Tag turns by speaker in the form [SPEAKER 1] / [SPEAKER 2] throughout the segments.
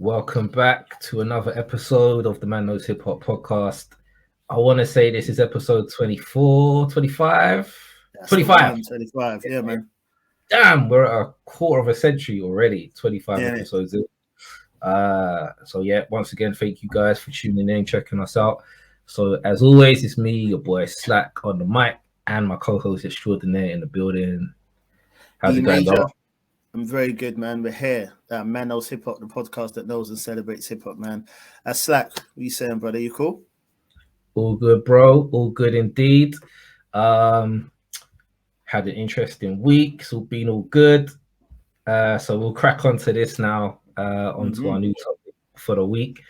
[SPEAKER 1] Welcome back to another episode of the Man Knows Hip Hop podcast. I want to say this is episode 24, 25?
[SPEAKER 2] That's
[SPEAKER 1] 25.
[SPEAKER 2] 25, yeah, man.
[SPEAKER 1] Damn, we're at a quarter of a century already, 25
[SPEAKER 2] Yeah.
[SPEAKER 1] episodes in. So yeah, once again, thank you guys for tuning in, checking us out. So as always, it's me, your boy Slack on the mic, and my co-host extraordinaire in the building. How's it going, dog?
[SPEAKER 2] I'm very good, man. We're here. Man Knows Hip Hop, the podcast that knows and celebrates hip hop, man. Slack, what you saying, brother? You cool?
[SPEAKER 1] All good, bro. All good indeed. Had an interesting week. It's all been all good. So we'll crack onto this now, onto our new topic for the week.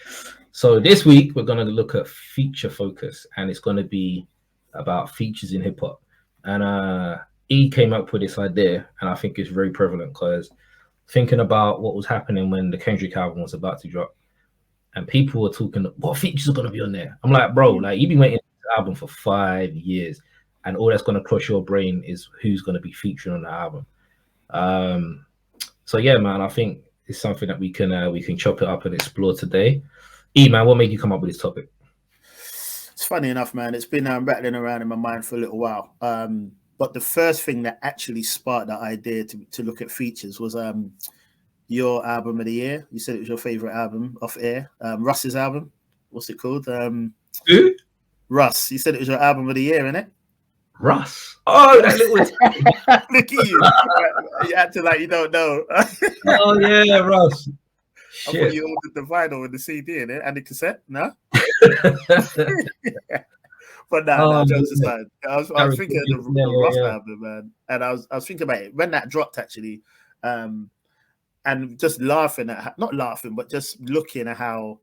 [SPEAKER 1] So this week we're going to look at feature focus, and it's going to be about features in hip hop. And E came up with this idea, and I think it's very prevalent because thinking about what was happening when the Kendrick album was about to drop, and people were talking, what features are going to be on there? I'm like, bro, like you've been waiting for this album for 5 years, and all that's going to cross your brain is who's going to be featured on the album. So yeah, man, I think it's something that we can chop it up and explore today. E, man, what made you come up with this topic?
[SPEAKER 2] It's funny enough, man. It's been rattling around in my mind for a little while. But the first thing that actually sparked that idea to look at features was your album of the year. You said it was your favorite album off air. Russ's album. What's it called?
[SPEAKER 1] Who?
[SPEAKER 2] Russ. You said it was your album of the year, innit?
[SPEAKER 1] Russ. Oh, that little.
[SPEAKER 2] Look at you. You acting like you don't know.
[SPEAKER 1] Oh yeah, Russ.
[SPEAKER 2] I thought you ordered the vinyl and the CD in it and the cassette. No. But no, jokes aside, I was thinking of the Russ album, man, and I was thinking about it when that dropped actually, and just not laughing, but just looking at how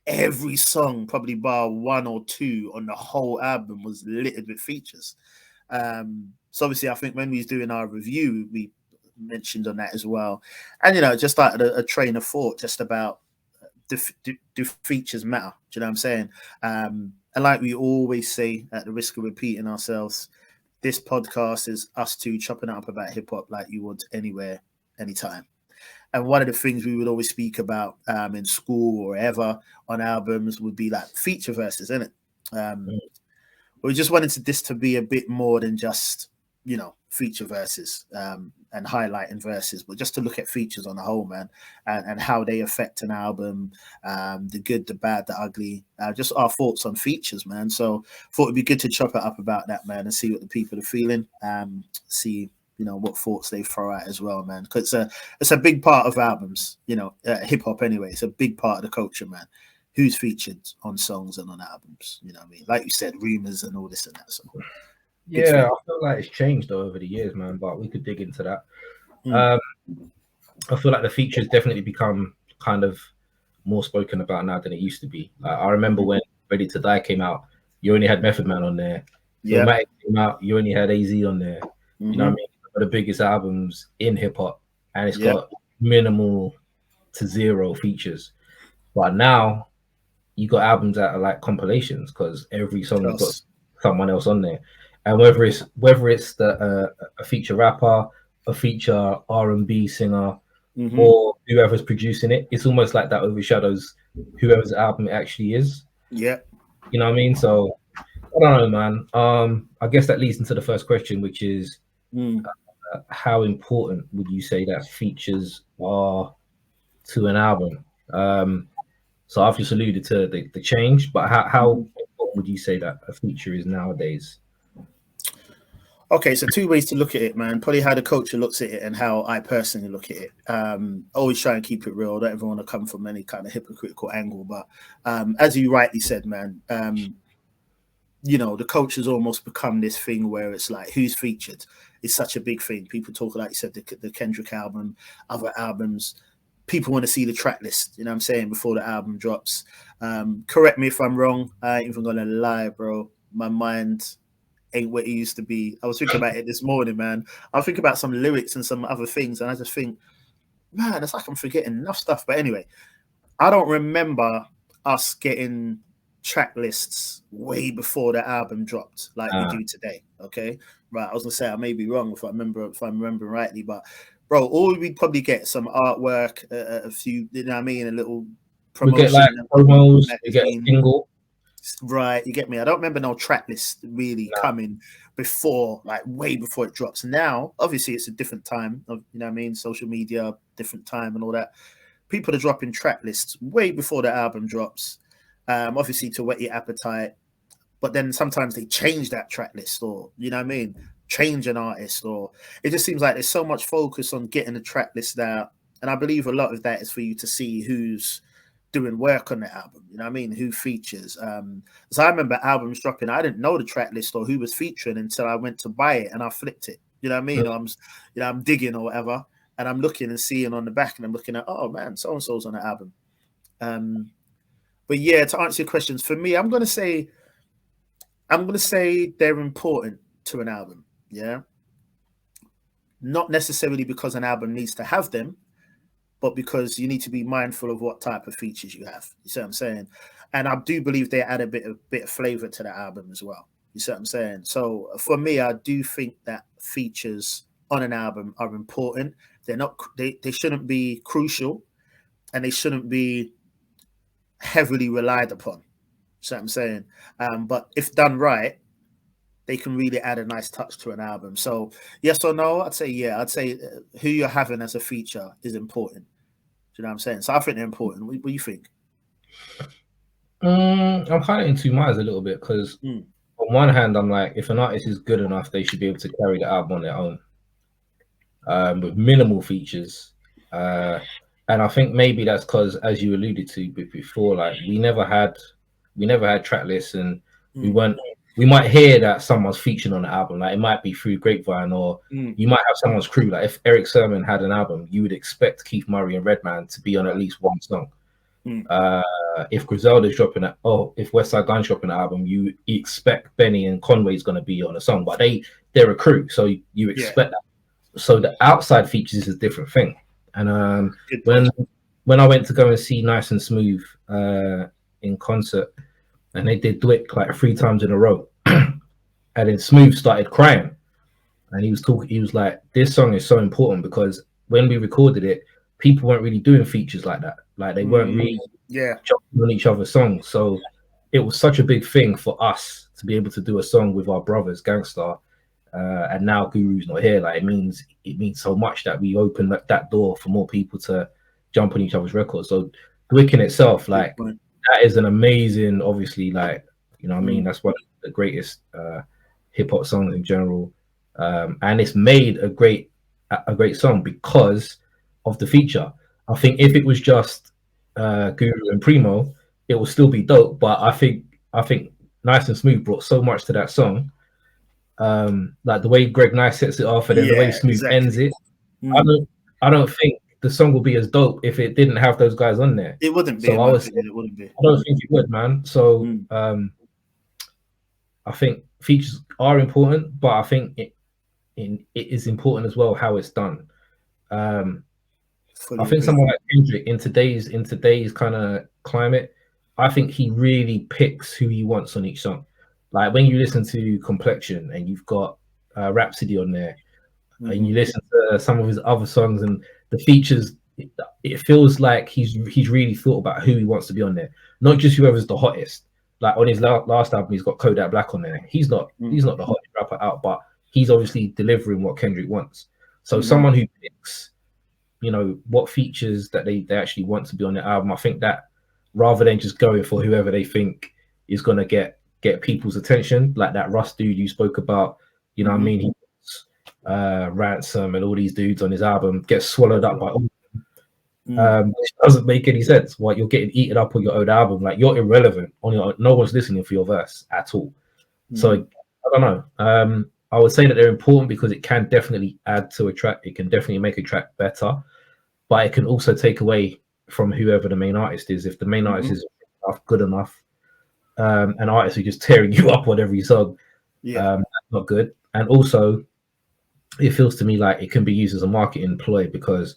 [SPEAKER 2] every song, probably bar one or two on the whole album, was littered with features. So obviously, I think when we was doing our review, we mentioned on that as well, and just started a train of thought just about do features matter? Do you know what I'm saying? And like we always say, at the risk of repeating ourselves, this podcast is us two chopping it up about hip hop like you would anywhere, anytime. And one of the things we would always speak about in school or ever on albums would be like feature verses, isn't it? We just wanted this to be a bit more than just, feature verses and highlighting verses, but just to look at features on the whole, man, and how they affect an album, the good, the bad, the ugly, just our thoughts on features, man. So thought it'd be good to chop it up about that, man, and see what the people are feeling, see what thoughts they throw out as well, man, because it's a big part of albums, hip hop anyway. It's a big part of the culture, man. Who's featured on songs and on albums, you know what I mean? Like you said, rumors and all this and that. So
[SPEAKER 1] yeah, I feel like it's changed though over the years, man, but we could dig into that. I feel like the features definitely become kind of more spoken about now than it used to be. I remember when Ready to Die came out, you only had Method Man on there.
[SPEAKER 2] Yeah,
[SPEAKER 1] Matic came out, you only had AZ on there. You know what I mean? One of the biggest albums in hip hop, and it's got minimal to zero features. But now you got albums that are like compilations because every song has got someone else on there. And whether it's a feature rapper, a feature R&B singer, or whoever's producing it, it's almost like that overshadows whoever's album it actually is.
[SPEAKER 2] Yeah,
[SPEAKER 1] you know what I mean. So I don't know, man. I guess that leads into the first question, which is how important would you say that features are to an album? So I've just alluded to the change, but how important would you say that a feature is nowadays?
[SPEAKER 2] Okay, so two ways to look at it, man. Probably how the culture looks at it and how I personally look at it. Always try and keep it real. Don't ever want to come from any kind of hypocritical angle. But as you rightly said, man, the culture's almost become this thing where it's like, who's featured? It's such a big thing. People talk, like you said, the Kendrick album, other albums. People want to see the track list, you know what I'm saying, before the album drops. Correct me if I'm wrong. I ain't even going to lie, bro. My mind ain't what it used to be. I was thinking about it this morning, man. I was thinking about some lyrics and some other things, and I just think, man, it's like I'm forgetting enough stuff. But anyway, I don't remember us getting track lists way before the album dropped like we do today. Okay, right. I was gonna say I may be wrong if I'm remembering rightly, but bro, all we'd probably get some artwork, a few, you know what I mean, a little
[SPEAKER 1] We
[SPEAKER 2] promotion.
[SPEAKER 1] get like promos, we get a single.
[SPEAKER 2] Right, you get me. I don't remember no track list really coming before, like way before it drops. Now, obviously, it's a different time of, you know what I mean, social media, different time and all that. People are dropping track lists way before the album drops, obviously to whet your appetite. But then sometimes they change that track list, or, you know what I mean, change an artist, or it just seems like there's so much focus on getting the track list out. And I believe a lot of that is for you to see who's doing work on the album, you know what I mean, who features. So I remember albums dropping, I didn't know the track list or who was featuring until I went to buy it and I flipped it, you know what I mean, or I'm digging or whatever, and I'm looking and seeing on the back, and I'm looking at, oh man, so and so's on the album. But yeah, to answer your questions, for me, I'm gonna say they're important to an album. Yeah, not necessarily because an album needs to have them, but because you need to be mindful of what type of features you have. You see what I'm saying? And I do believe they add a bit of flavor to the album as well. You see what I'm saying? So for me, I do think that features on an album are important. They're not. They shouldn't be crucial, and they shouldn't be heavily relied upon. You see what I'm saying? But if done right, they can really add a nice touch to an album. So yes or no? I'd say yeah. I'd say who you're having as a feature is important. Do you know what I'm saying? So I think they're important. What do you think?
[SPEAKER 1] I'm kind of in two minds a little bit, because on one hand, I'm like, if an artist is good enough, they should be able to carry the album on their own with minimal features. And I think maybe that's because, as you alluded to before, like we never had track lists, and we might hear that someone's featured on the album. Like it might be through grapevine, or you might have someone's crew. Like if Eric Sermon had an album, you would expect Keith Murray and Redman to be on at least one song. If Griselda's dropping it, if Westside Gunn's dropping an album, you expect Benny and Conway's going to be on a song, but they're a crew, so you expect that. So the outside features is a different thing. And when I went to go and see Nice and Smooth in concert, and they did Dwick like 3 times in a row, and then Smooth started crying, and he was like, this song is so important because when we recorded it, people weren't really doing features like that. Like they weren't really jumping on each other's songs. So it was such a big thing for us to be able to do a song with our brothers, Gangstar. And now Guru's not here. Like it means so much that we opened that door for more people to jump on each other's records. So Dwick in itself, like that is an amazing, obviously, like, you know what I mean? That's one of the greatest hip hop songs in general. And it's made a great song because of the feature. I think if it was just Guru and Primo, it will still be dope. But I think Nice and Smooth brought so much to that song. Like the way Greg Nice sets it off, and then the way Smooth ends it. I don't think the song will be as dope if it didn't have those guys on there.
[SPEAKER 2] It wouldn't be.
[SPEAKER 1] So it wouldn't be. I don't think it would, man. So I think features are important, but I think it is important as well how it's done. I think someone like Kendrick in today's kind of climate, I think he really picks who he wants on each song. Like when you listen to Complexion and you've got Rhapsody on there, and you listen to some of his other songs and the features, it feels like he's really thought about who he wants to be on there, not just whoever's the hottest. Like on his last album, he's got Kodak Black on there. He's not the hottest rapper out, but he's obviously delivering what Kendrick wants. So someone who picks, you know, what features that they actually want to be on the album, I think that rather than just going for whoever they think is gonna get people's attention, like that Russ dude you spoke about, you know what I mean? He Ransom and all these dudes on his album gets swallowed up by all of them. Which doesn't make any sense. Why you're getting eaten up on your own album, like you're irrelevant on your own. No one's listening for your verse at all. So I don't know. I would say that they're important because it can definitely add to a track. It can definitely make a track better, but it can also take away from whoever the main artist is. If the main artist is good enough, an artist who's just tearing you up on every song, that's not good. And also, it feels to me like it can be used as a marketing ploy, because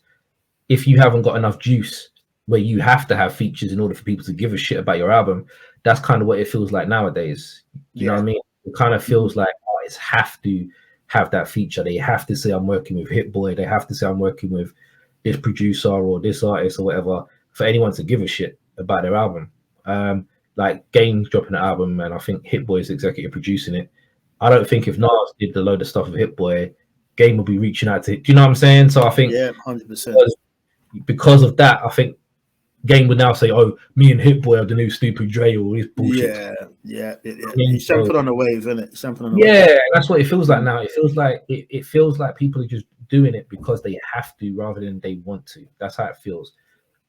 [SPEAKER 1] if you haven't got enough juice where you have to have features in order for people to give a shit about your album, that's kind of what it feels like nowadays. You know what I mean? It kind of feels like artists have have that feature. They have to say I'm working with Hit Boy. They have to say I'm working with this producer or this artist or whatever for anyone to give a shit about their album. Like Game's dropping an album, and I think Hit Boy is executive producing it. I don't think if Nas did the load of stuff with Hit Boy, Game will be reaching out to. Do you know what I'm saying? So I think
[SPEAKER 2] 100%.
[SPEAKER 1] Because of that, I think Game would now say, "Oh, me and Hit Boy are the new Stupid Dre or this bullshit."
[SPEAKER 2] Yeah. He's jumping on the wave, isn't it?
[SPEAKER 1] That's what it feels like now. It feels like people are just doing it because they have to rather than they want to. That's how it feels.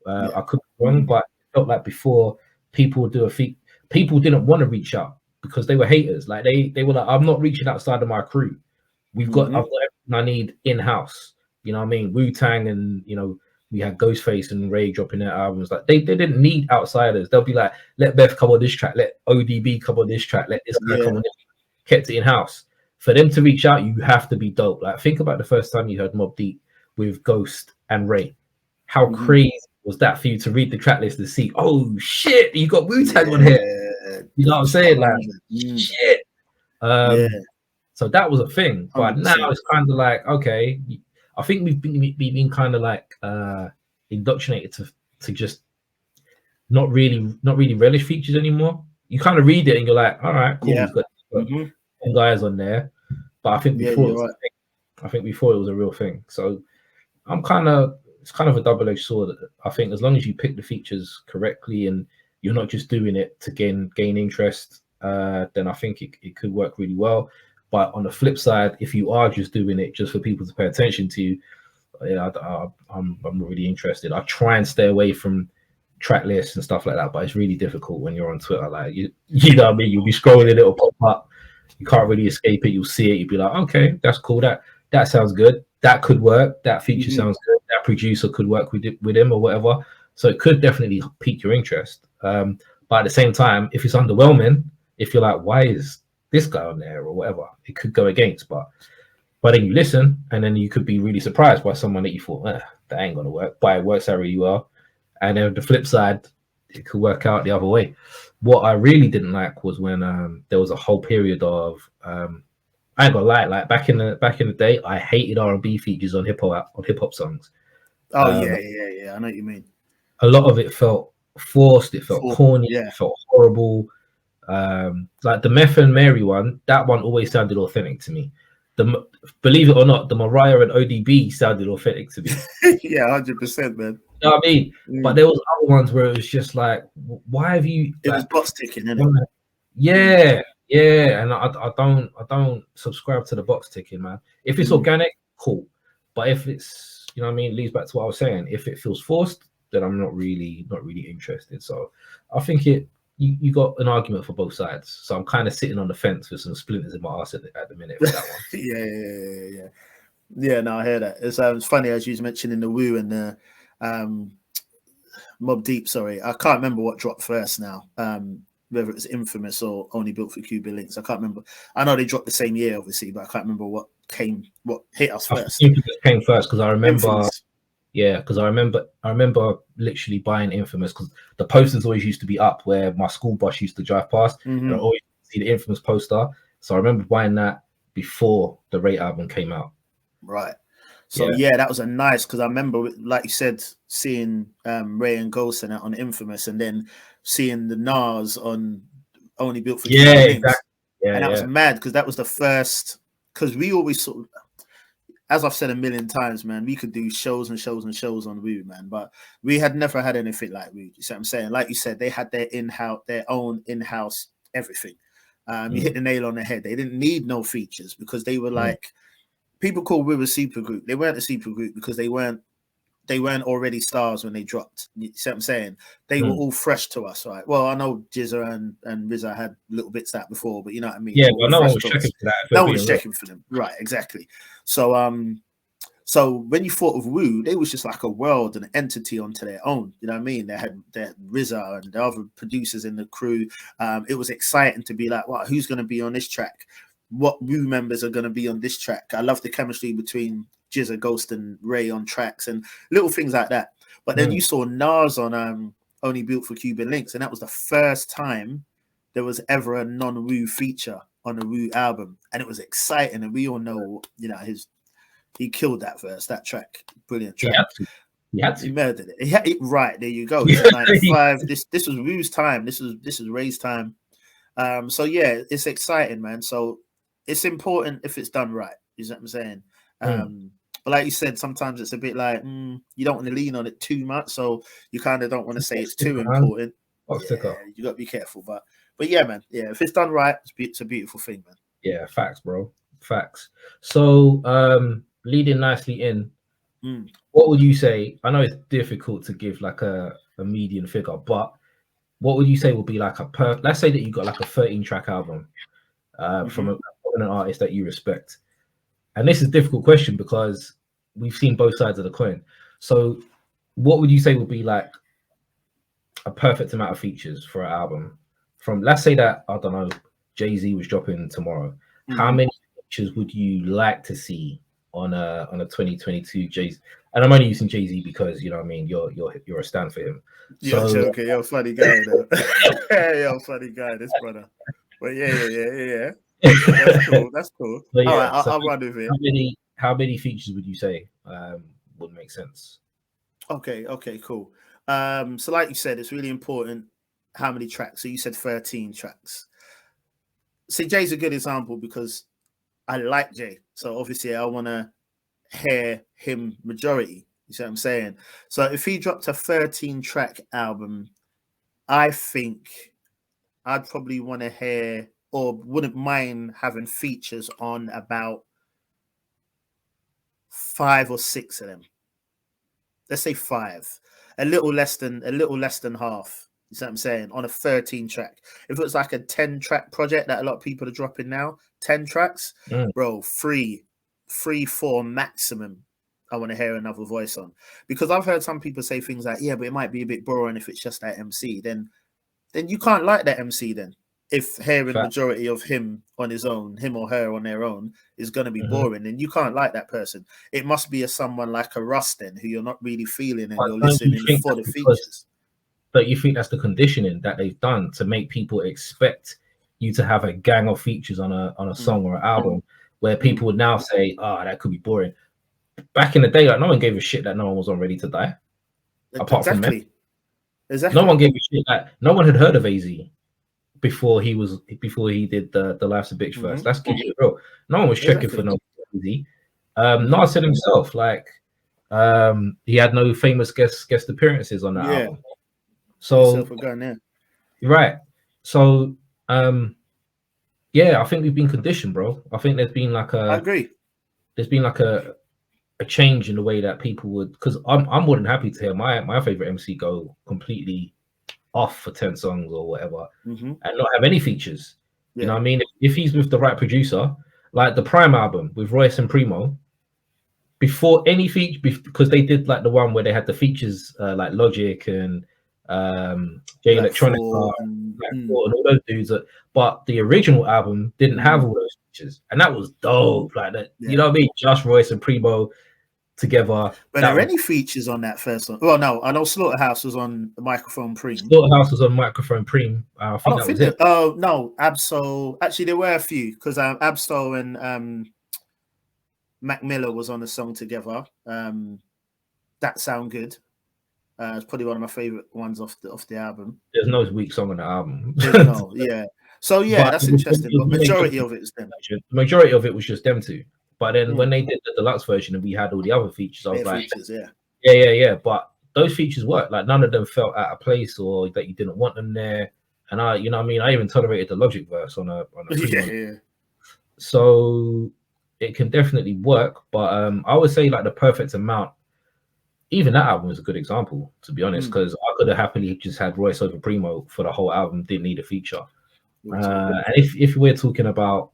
[SPEAKER 1] I could be wrong, but it felt like before people would do a feat. People didn't want to reach out because they were haters. Like they were like, I'm not reaching outside of my crew. I've got everything I need in house. You know what I mean? Wu-Tang and we had Ghostface and Ray dropping their albums. Like they didn't need outsiders. They'll be like, let Beth come on this track, let ODB come on this track, let this guy come on this. Kept it in house. For them to reach out, you have to be dope. Like think about the first time you heard Mobb Deep with Ghost and Ray. How crazy was that for you to read the track list and see, oh shit, you got Wu-Tang on here. You know what I'm saying? Like shit. So that was a thing. But 100%. Now it's kind of like, okay, I think we've been kind of like indoctrinated to just not really relish features anymore. You kind of read it and you're like, all right, cool, he's got guys on there. But I think before it was a real thing. So it's kind of a double-edged sword. I think as long as you pick the features correctly and you're not just doing it to gain interest, then I think it could work really well. But on the flip side, if you are just doing it just for people to pay attention to you, I'm not really interested. I try and stay away from track lists and stuff like that, but it's really difficult when you're on Twitter. Like you know what I mean? You'll be scrolling, it'll pop up. You can't really escape it. You'll see it. You'll be like, okay, that's cool. That sounds good. That could work. That feature sounds good. That producer could work with him or whatever. So it could definitely pique your interest. But at the same time, if it's underwhelming, if you're like, why is this guy on there or whatever, it could go against. But then you listen, and then you could be really surprised by someone that you thought, that ain't gonna work, but it works out really well. And then the flip side, it could work out the other way. What I really didn't like was when there was a whole period of I ain't gonna lie, like back in the day, I hated R&B features on hip hop songs.
[SPEAKER 2] Oh yeah, I know what you mean.
[SPEAKER 1] A lot of it felt forced, it felt corny, it felt horrible. Like the Meth and Mary one, that one always sounded authentic to me. Believe it or not, the Mariah and ODB sounded authentic to me.
[SPEAKER 2] 100%, man.
[SPEAKER 1] You know what I mean? But there was other ones where it was just like, why have you?
[SPEAKER 2] It was box ticking, isn't it?
[SPEAKER 1] Yeah, and I don't subscribe to the box ticking, man. If it's organic, cool. But if it's, you know what I mean, it leads back to what I was saying. If it feels forced, then I'm not really interested. So I think you got an argument for both sides. So I'm kind of sitting on the fence with some splinters in my arse at the minute for that
[SPEAKER 2] one. Yeah, no, I hear that. It's funny, as you was mentioning the Wu and the Mobb Deep, sorry. I can't remember what dropped first now. Whether it was Infamous or Only Built for Cuban Links. I can't remember. I know they dropped the same year, obviously, but I can't remember what hit us first.
[SPEAKER 1] Infamous came first because I remember Infamous. Yeah, because I remember literally buying Infamous because the posters always used to be up where my school bus used to drive past, and I always see the Infamous poster. So I remember buying that before the Rate album came out.
[SPEAKER 2] Right. So that was a nice, because I remember, like you said, seeing Ray and Ghost and that on Infamous, and then seeing the Nas on Only Built for Cuban Links. Exactly. And that was mad because that was the first. Because we always sort of, as I've said a million times, man, we could do shows and shows and shows on Wu, man, but we had never had anything like Wu. You see what I'm saying? Like you said, they had their own in-house everything. You hit the nail on the head. They didn't need no features because they were like, people call Wu a super group. They weren't a super group because they weren't already stars when they dropped. You see what I'm saying? They were all fresh to us, right? Well, I know Jizza and RZA had little bits of that before, but you know what I mean?
[SPEAKER 1] Yeah, but no one was checking for that.
[SPEAKER 2] No one was checking for them. Right, exactly. So so when you thought of Wu, they was just like a world and an entity onto their own. You know what I mean? They had RZA and the other producers in the crew. It was exciting to be like, wow, who's going to be on this track? What Wu members are going to be on this track? I love the chemistry between Jizza, Ghost, and Ray on tracks and little things like that. But then you saw Nas on Only Built for Cuban Links, and that was the first time there was ever a non-Wu feature on the Wu album, and it was exciting. And we all know, you know, he killed that verse, that track, brilliant track. He murdered it. Right, there you go. 95. This was Wu's time. This is Ray's time. So yeah, it's exciting, man. So it's important if it's done right. You know what I'm saying? But like you said, sometimes it's a bit like you don't want to lean on it too much, so you kind of don't want to say it's too important. Yeah, you got to be careful, but yeah, man. Yeah, if it's done right, it's a beautiful thing, man.
[SPEAKER 1] Yeah, facts, bro. Facts. So leading nicely in, what would you say? I know it's difficult to give like a median figure, but what would you say would be like let's say that you got like a 13-track album from an artist that you respect. And this is a difficult question because we've seen both sides of the coin. So what would you say would be like a perfect amount of features for an album? From, let's say that, I don't know, Jay-Z was dropping tomorrow. How many features would you like to see on a 2022 Jay-Z? And I'm only using Jay-Z because, you know what I mean, you're a stan for him.
[SPEAKER 2] You're joking. You're a funny guy, though. You're a funny guy, this brother. But yeah. That's cool. So, yeah, all right, I'll run with it.
[SPEAKER 1] How many features would you say would make sense?
[SPEAKER 2] Okay, cool. So like you said, it's really important how many tracks. So you said 13 tracks. See, Jay's a good example because I like Jay. So obviously I want to hear him majority. You see what I'm saying? So if he dropped a 13-track album, I think I'd probably want to hear, or wouldn't mind having features on about 5 or 6 of them. Let's say 5, a little less than half. You see what I'm saying? On a 13-track. If it was like a 10-track project that a lot of people are dropping now, 10 tracks, bro, 3, 4 maximum. I want to hear another voice on, because I've heard some people say things like, yeah, but it might be a bit boring if it's just that MC. Then you can't like that MC then. If hearing majority of him on his own, him or her on their own, is going to be boring, then you can't like that person. It must be someone like a Russ then, who you're not really feeling and you're listening for the features.
[SPEAKER 1] But you think that's the conditioning that they've done to make people expect you to have a gang of features on a song or an album, where people would now say, oh, that could be boring. Back in the day, like, no one gave a shit that no one was on Ready to Die. Apart from men.
[SPEAKER 2] Exactly.
[SPEAKER 1] No one gave a shit that no one had heard of AZ before he did the Life's a Bitch first. That's real. No one was checking for no AZ. Nas said himself, like, he had no famous guest appearances on that album. So right. So yeah, I think we've been conditioned, bro. I think there's been like
[SPEAKER 2] I agree.
[SPEAKER 1] There's been like a change in the way that people would, because I'm more than happy to hear my favorite MC go completely off for 10 songs or whatever and not have any features. You know what I mean? If he's with the right producer, like the Prime album with Royce and Primo, before any feature, because they did like the one where they had the features like Logic and Jay Electronica and all those dudes, but the original album didn't have all those features, and that was dope. Like that, you know what I mean? Just Royce and Primo together.
[SPEAKER 2] But there are any features on that first one? Well, no, I know Slaughterhouse was on the Microphone Preem.
[SPEAKER 1] Slaughterhouse was on Microphone Preem. I think that was it.
[SPEAKER 2] Oh no, Absol. Actually, there were a few, because Absol and Mac Miller was on a song together. That Sound Good. It's probably one of my favorite ones off the album.
[SPEAKER 1] There's no weak song on the album.
[SPEAKER 2] No, yeah. So yeah, that's interesting. But majority of it is them.
[SPEAKER 1] The majority of it was just them two. But then when they did the deluxe version and we had all the other features, I was like, yeah. But those features worked. Like none of them felt out of place or that you didn't want them there. And I, you know what I mean? I even tolerated the Logic verse on a So it can definitely work. But I would say like the perfect amount. Even that album was a good example, to be honest, because I could have happily just had Royce over Primo for the whole album, didn't need a feature. And if we're talking about,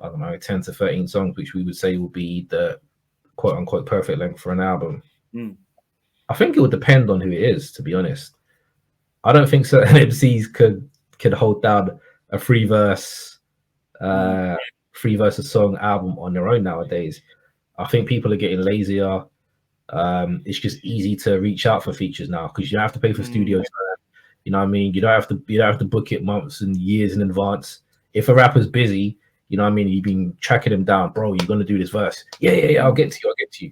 [SPEAKER 1] I don't know, 10 to 13 songs, which we would say would be the quote unquote perfect length for an album, I think it would depend on who it is, to be honest. I don't think certain MCs could hold down a three verse a song album on their own nowadays. I think people are getting lazier. It's just easy to reach out for features now because you don't have to pay for studio time. You know what I mean? You don't have to book it months and years in advance. if a rapper's busy, you know what I mean, you've been tracking him down, bro, you're gonna do this verse. Yeah, I'll get to you.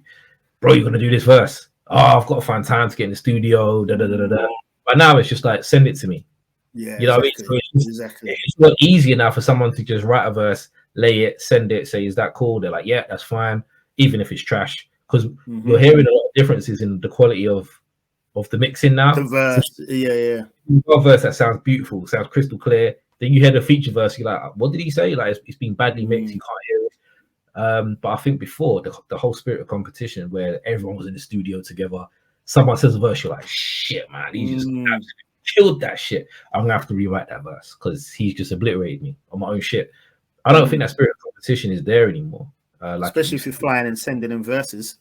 [SPEAKER 1] Bro, you're gonna do this verse. Oh, I've got to find time to get in the studio. But now it's just like, send it to me.
[SPEAKER 2] Yeah,
[SPEAKER 1] you know
[SPEAKER 2] exactly.
[SPEAKER 1] what I mean? It's not easier now for someone to just write a verse, lay it, send it, say, is that cool? They're like, yeah, that's fine, even if it's trash. Because we're hearing a lot of differences in the quality of the mixing now.
[SPEAKER 2] The verse,
[SPEAKER 1] so, you've got a verse that sounds beautiful, sounds crystal clear. Then you hear the feature verse, you're like, what did he say? Like, it's been badly mixed, you can't hear it. But I think before, the whole spirit of competition, where everyone was in the studio together, someone says a verse, you're like, shit, man, he just absolutely killed that shit. I'm gonna have to rewrite that verse because he's just obliterated me on my own shit. I don't think that spirit of competition is there anymore. Like,
[SPEAKER 2] especially if you're flying and sending in verses.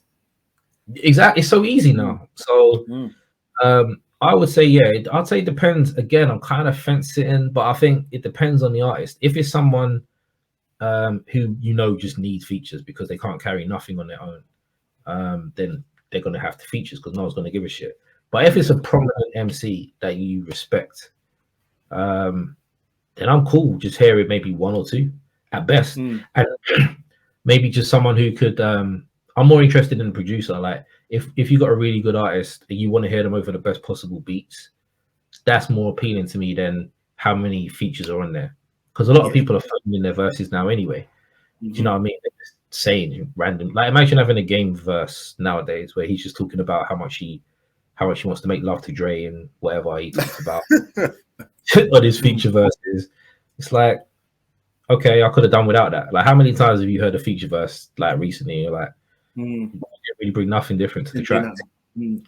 [SPEAKER 1] Exactly, it's so easy now. So I would say, I'd say it depends. Again, I'm kind of fence sitting, but I think it depends on the artist. If it's someone who just needs features because they can't carry nothing on their own, then they're gonna have to features because no one's gonna give a shit. But if it's a prominent MC that you respect, then I'm cool just hearing maybe one or two at best, and maybe just someone who could. I'm more interested in the producer. Like, if you got a really good artist and you want to hear them over the best possible beats, that's more appealing to me than how many features are on there. Because a lot of people are filming their verses now anyway. Do you know what I mean? They're just saying random. Like, imagine having a game verse nowadays where he's just talking about how much he wants to make love to Dre and whatever he talks about on his feature verses. It's like, okay, I could have done without that. Like, how many times have you heard a feature verse like recently? You're like, you didn't really bring nothing different to the track,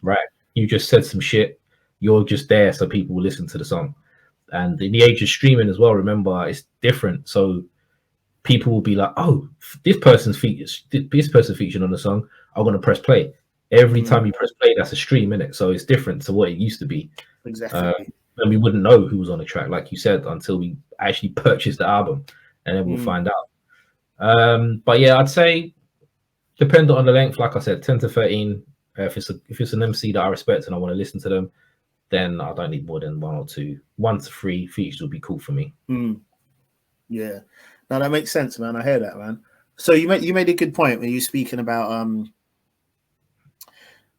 [SPEAKER 1] right? You just said some shit. You're just there so people will listen to the song. And in the age of streaming as well, remember, it's different. So people will be like, oh, this person's featured on the song. I'm gonna press play. Every time you press play, that's a stream, innit? So it's different to what it used to be.
[SPEAKER 2] Exactly.
[SPEAKER 1] And we wouldn't know who was on the track, like you said, until we actually purchased the album, and then we'll find out. But yeah, I'd say depending on the length, like I said, 10 to 13. If it's an MC that I respect and I want to listen to them, then I don't need more than 1 or 2. 1 to 3 features would be cool for me.
[SPEAKER 2] Yeah, now that makes sense, man. I hear that, man. So you made a good point when you're speaking about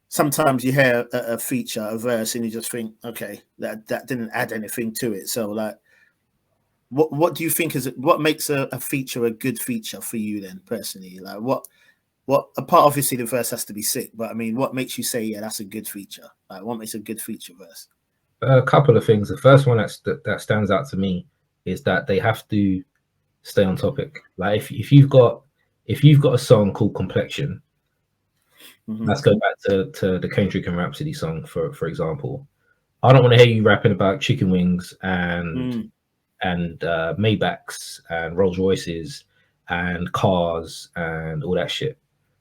[SPEAKER 2] sometimes you hear a feature, a verse, and you just think, okay, that didn't add anything to it. So like, what do you think what makes a feature a good feature for you then personally? Like what apart, obviously the verse has to be sick, but I mean, what makes you say, yeah, that's a good feature? Like, what makes a good feature verse?
[SPEAKER 1] A couple of things. The first one that stands out to me is that they have to stay on topic. Like, if you've got a song called Complexion, let's go back to the Kendrick and Rhapsody song, for example. I don't want to hear you rapping about chicken wings and Maybachs and Rolls Royces and cars and all that shit,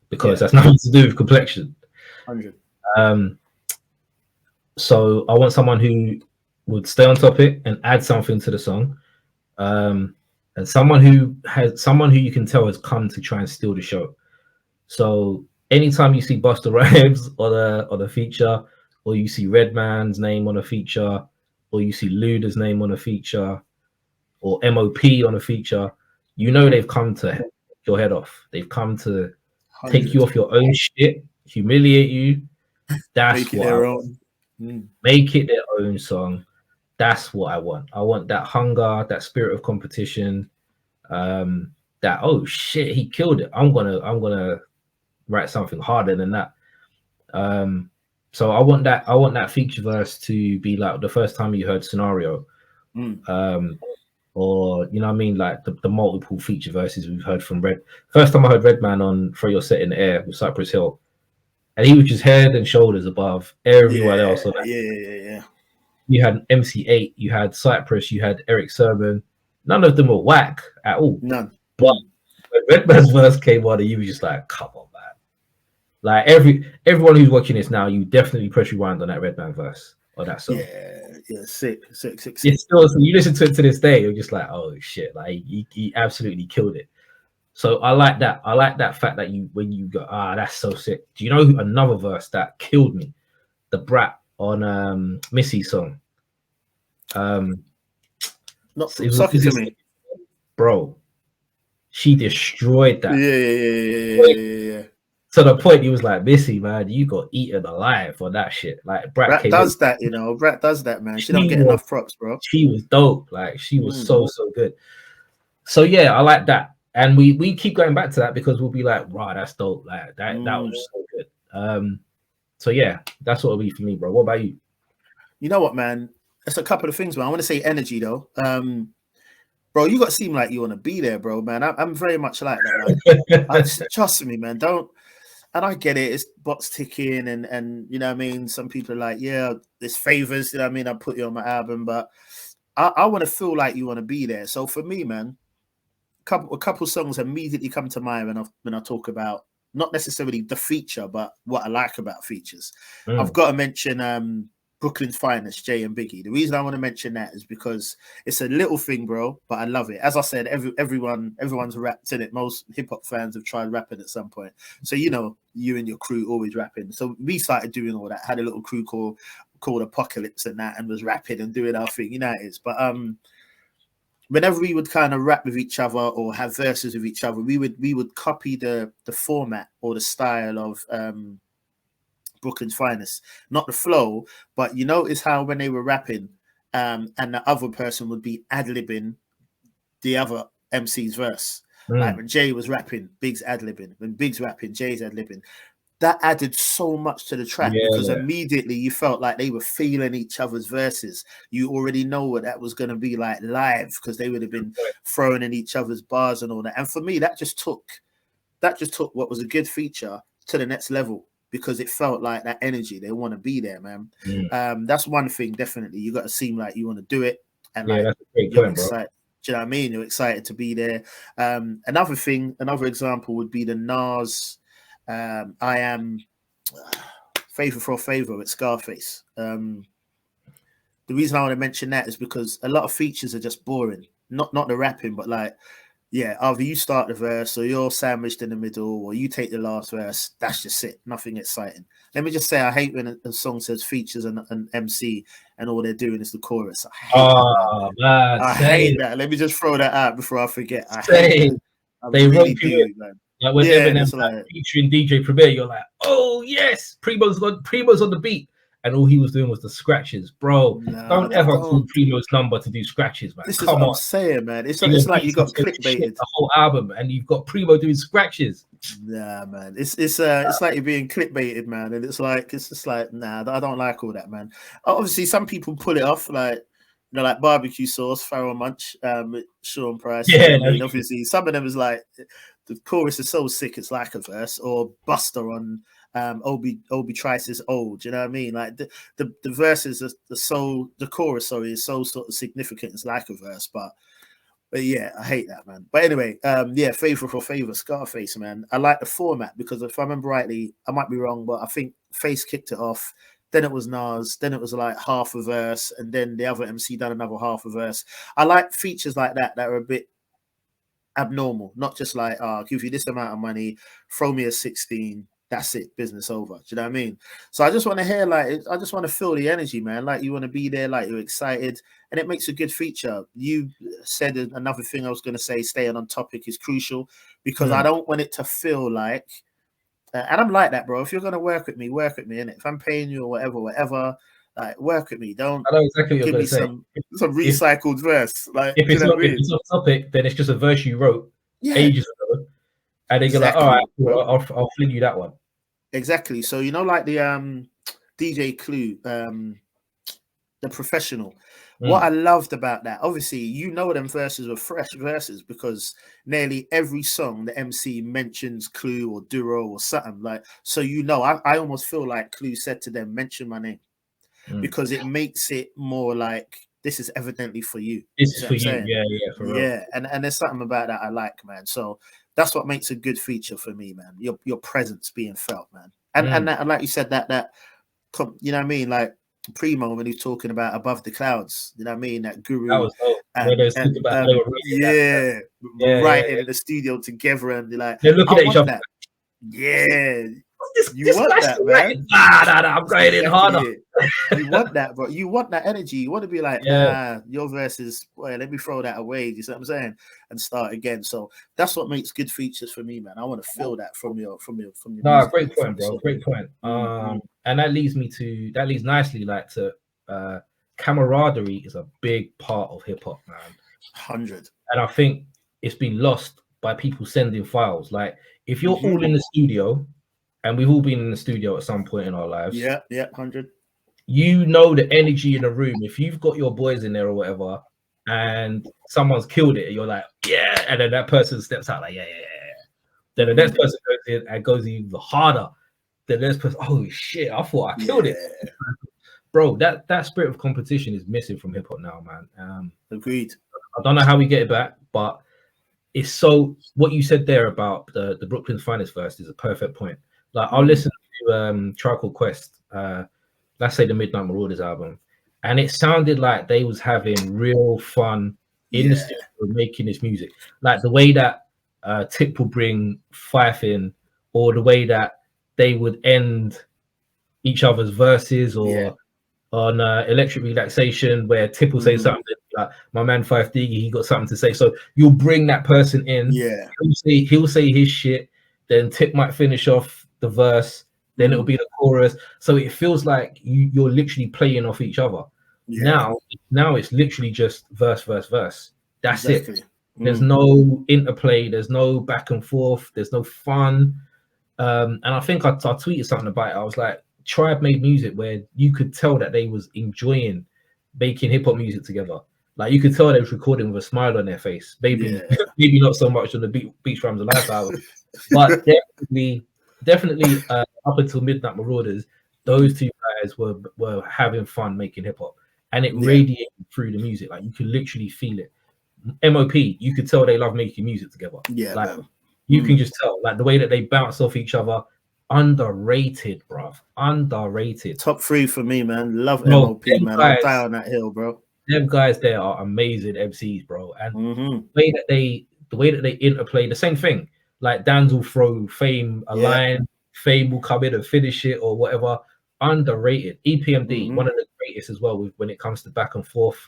[SPEAKER 1] because that's nothing to do with complexion.
[SPEAKER 2] 100.
[SPEAKER 1] So I want someone who would stay on topic and add something to the song, and someone who you can tell has come to try and steal the show. So anytime you see Busta Rhymes on a feature, or you see Redman's name on a feature, or you see Luda's name on a feature, or MOP on a feature, they've come to take your head off. They've come to 100. Take you off your own shit, humiliate you. That's what I want. Make it their own song. That's what I want. I want that hunger, that spirit of competition. That, oh shit, he killed it. I'm gonna write something harder than that. So I want that feature verse to be like the first time you heard Scenario, or you know what I mean, like the multiple feature verses we've heard from Red. First time I heard Redman on Throw Your Set in the Air with Cypress Hill, and he was just head and shoulders above everyone else. So you had MC8, you had Cypress, you had Eric Sermon. None of them were whack at all.
[SPEAKER 2] None.
[SPEAKER 1] But when Redman's verse came on, and you were just like, come on, man. Like everyone who's watching this now, you definitely press rewind on that Redman verse or that song.
[SPEAKER 2] Yeah, sick.
[SPEAKER 1] It's still, so you listen to it to this day, you're just like, oh shit, like he absolutely killed it. So I like that. I like that fact that when you go, that's so sick. Do you know another verse that killed me? The Brat on Missy's song.
[SPEAKER 2] Not Suck It To Me.
[SPEAKER 1] bro, she destroyed that.
[SPEAKER 2] Yeah.
[SPEAKER 1] To the point he was like, Missy, man, you got eaten alive for that shit. Like Brat
[SPEAKER 2] does that, you know. Brat does that, man. She don't get enough props, bro.
[SPEAKER 1] She was dope. Like she was so good. So yeah, I like that. And we keep going back to that because we'll be like, wow, that's dope. Like that was so good. So yeah, that's what it'll be for me, bro. What about you?
[SPEAKER 2] You know what, man? It's a couple of things, man. I want to say energy though. Bro, you got to seem like you want to be there, bro, man. I'm very much like that. Like, trust me, man. Don't. And I get it. It's box ticking, and you know what I mean. Some people are like, yeah, there's favors. You know what I mean. I put you on my album, but I want to feel like you want to be there. So for me, man, a couple songs immediately come to mind when I talk about not necessarily the feature, but what I like about features. I've got to mention Brooklyn's Finest, Jay and Biggie. The reason I want to mention that is because it's a little thing, bro, but I love it. As I said, everyone's rapped in it. Most hip-hop fans have tried rapping at some point. So, you know, you and your crew always rapping. So we started doing all that, had a little crew called Apocalypse and that, and was rapping and doing our thing, you know it is. But whenever we would kind of rap with each other or have verses with each other, we would copy the format or the style of Brooklyn's Finest, not the flow, but you notice how when they were rapping, and the other person would be ad-libbing the other MC's verse. Like when Jay was rapping, Big's ad-libbing. When Big's rapping, Jay's ad-libbing. That added so much to the track because immediately you felt like they were feeling each other's verses. You already know what that was going to be like live because they would have been throwing in each other's bars and all that. And for me, that just took what was a good feature to the next level because it felt like that energy. They want to be there, man. That's one thing, definitely. You got to seem like you want to do it. And like,
[SPEAKER 1] that's a great
[SPEAKER 2] you're
[SPEAKER 1] point,
[SPEAKER 2] excited. Bro. Do you know what I mean? You're excited to be there. Another example would be the Nas I Am Favor for a Favor with Scarface. The reason I want to mention that is because a lot of features are just boring. Not the rapping, but like, yeah, either you start the verse or you're sandwiched in the middle or you take the last verse. That's just it. Nothing exciting. Let me just say, I hate when a song says features and MC and all they're doing is the chorus. I hate that. Let me just throw that out before I forget. I hate that.
[SPEAKER 1] They really do it, man. Like when Eminem like featuring DJ Premier, you're like, oh yes, Primo's on the beat. And all he was doing was the scratches, bro. Don't ever call Primo's number to do scratches, man.
[SPEAKER 2] This is what I'm saying, man. It's like you got clickbaited
[SPEAKER 1] the whole album, and you've got Primo doing scratches.
[SPEAKER 2] Nah, man. It's like you're being clickbaited, man. And it's just like, nah, I don't like all that, man. Obviously, some people pull it off, like you know, like Barbecue Sauce, Pharoah Munch, with Sean Price.
[SPEAKER 1] Yeah,
[SPEAKER 2] obviously, some of them is like the chorus is so sick, it's like a verse, or Buster on. Obi Trice's Old, you know what I mean? Like the verses the chorus, sorry, is so sort of significant. It's like a verse, but yeah, I hate that, man. But anyway, Favor for Favor, Scarface, man. I like the format because if I remember rightly, I might be wrong, but I think Face kicked it off. Then it was Nas. Then it was like half a verse, and then the other MC done another half a verse. I like features like that are a bit abnormal, not just like, I'll give you this amount of money, throw me a 16. That's it, business over. Do you know what I mean? So I just want to hear, like, I just want to feel the energy, man. Like you want to be there, like you're excited, and it makes a good feature. You said another thing I was going to say, staying on topic is crucial because I don't want it to feel like, and I'm like that, bro. If you're going to work with me, innit? If I'm paying you or whatever, like work with me. Don't
[SPEAKER 1] I know exactly what
[SPEAKER 2] give me some recycled verse. Like
[SPEAKER 1] if it's not topic, then it's just a verse you wrote ages ago. And then you're like, all right, well, I'll fling you that one.
[SPEAKER 2] Exactly. So, you know, like the DJ Clue, the Professional. What I loved about that, obviously, you know, them verses were fresh verses because nearly every song the MC mentions Clue or Duro or something. Like, so, you know, I almost feel like Clue said to them, mention my name because it makes it more like this is evidently for you.
[SPEAKER 1] This is for you. Yeah, for real.
[SPEAKER 2] Yeah. And there's something about that I like, man. So that's what makes a good feature for me, man. Your presence being felt, man. And that, like you said, that you know what I mean? Like Primo when he's talking about above the clouds, you know what I mean? That Guru.
[SPEAKER 1] That was
[SPEAKER 2] writing in the studio together and they're like,
[SPEAKER 1] they're looking at each other.
[SPEAKER 2] Yeah. You want that, man?
[SPEAKER 1] Nah, I'm going in harder.
[SPEAKER 2] You want that, bro. You want that energy. You want to be like, nah, your verse is, boy, let me throw that away. You see what I'm saying? And start again. So that's what makes good features for me, man. I want to feel that from your
[SPEAKER 1] No,
[SPEAKER 2] music,
[SPEAKER 1] great point, bro. Great point. And that leads nicely like to camaraderie is a big part of hip hop, man.
[SPEAKER 2] 100.
[SPEAKER 1] And I think it's been lost by people sending files. Like if you're all in the studio, and we've all been in the studio at some point in our lives.
[SPEAKER 2] Yeah, 100.
[SPEAKER 1] You know the energy in the room. If you've got your boys in there or whatever, and someone's killed it, you're like, yeah, and then that person steps out like, yeah. Then the next person goes in and goes even harder. Then the next person, oh shit, I thought I killed it. Bro, that spirit of competition is missing from hip hop now, man.
[SPEAKER 2] Agreed.
[SPEAKER 1] I don't know how we get it back, but it's so what you said there about the Brooklyn's Finest verse is a perfect point. Like I'll listen to Tribe Called Quest, let's say the Midnight Marauders album, and it sounded like they was having real fun in the studio making this music. Like the way that Tip will bring Fife in, or the way that they would end each other's verses, or on Electric Relaxation, where Tip will say something like, my man Fife Diggy, he got something to say. So you'll bring that person in, he'll say his shit, then Tip might finish off the verse, then it'll be the chorus. So it feels like you're literally playing off each other. Now it's literally just verse. That's it. There's no interplay, there's no back and forth, there's no fun. And I think I tweeted something about it. I was like, Tribe made music where you could tell that they was enjoying making hip hop music together. Like you could tell they was recording with a smile on their face. Maybe not so much on the Beach Rhymes of Life album, but definitely up until Midnight Marauders, those two guys were having fun making hip hop, and it radiated through the music. Like you could literally feel it. MOP, you could tell they love making music together. Like you can just tell, like the way that they bounce off each other. Underrated, bro. Underrated.
[SPEAKER 2] Top 3 for me, man. Love MOP, man. Guys, I'll die on that hill, bro.
[SPEAKER 1] Them guys there are amazing MCs, bro. And the way that they interplay, the same thing. Like Dan's will throw Fame a line, Fame will come in and finish it or whatever. Underrated. EPMD, one of the greatest as well when it comes to back and forth.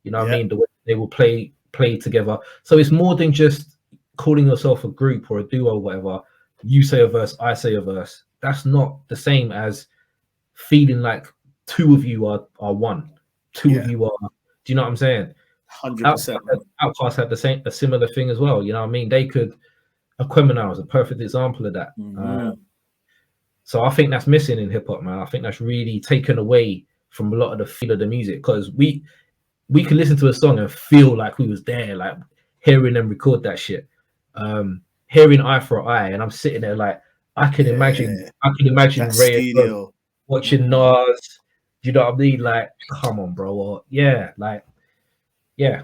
[SPEAKER 1] You know what I mean? The way they will play together. So it's more than just calling yourself a group or a duo or whatever. You say a verse, I say a verse. That's not the same as feeling like two of you are one. Two of you are. Do you know what I'm saying?
[SPEAKER 2] 100%.
[SPEAKER 1] Outkast had a similar thing as well. You know what I mean? They could. Aquemini was a perfect example of that. So I think that's missing in hip hop, man. I think that's really taken away from a lot of the feel of the music, because we can listen to a song and feel like we was there, like hearing them record that shit. Hearing Eye for Eye, and I'm sitting there like I can imagine Ray watching Nas. Do you know what I mean? Like, come on, bro. Or,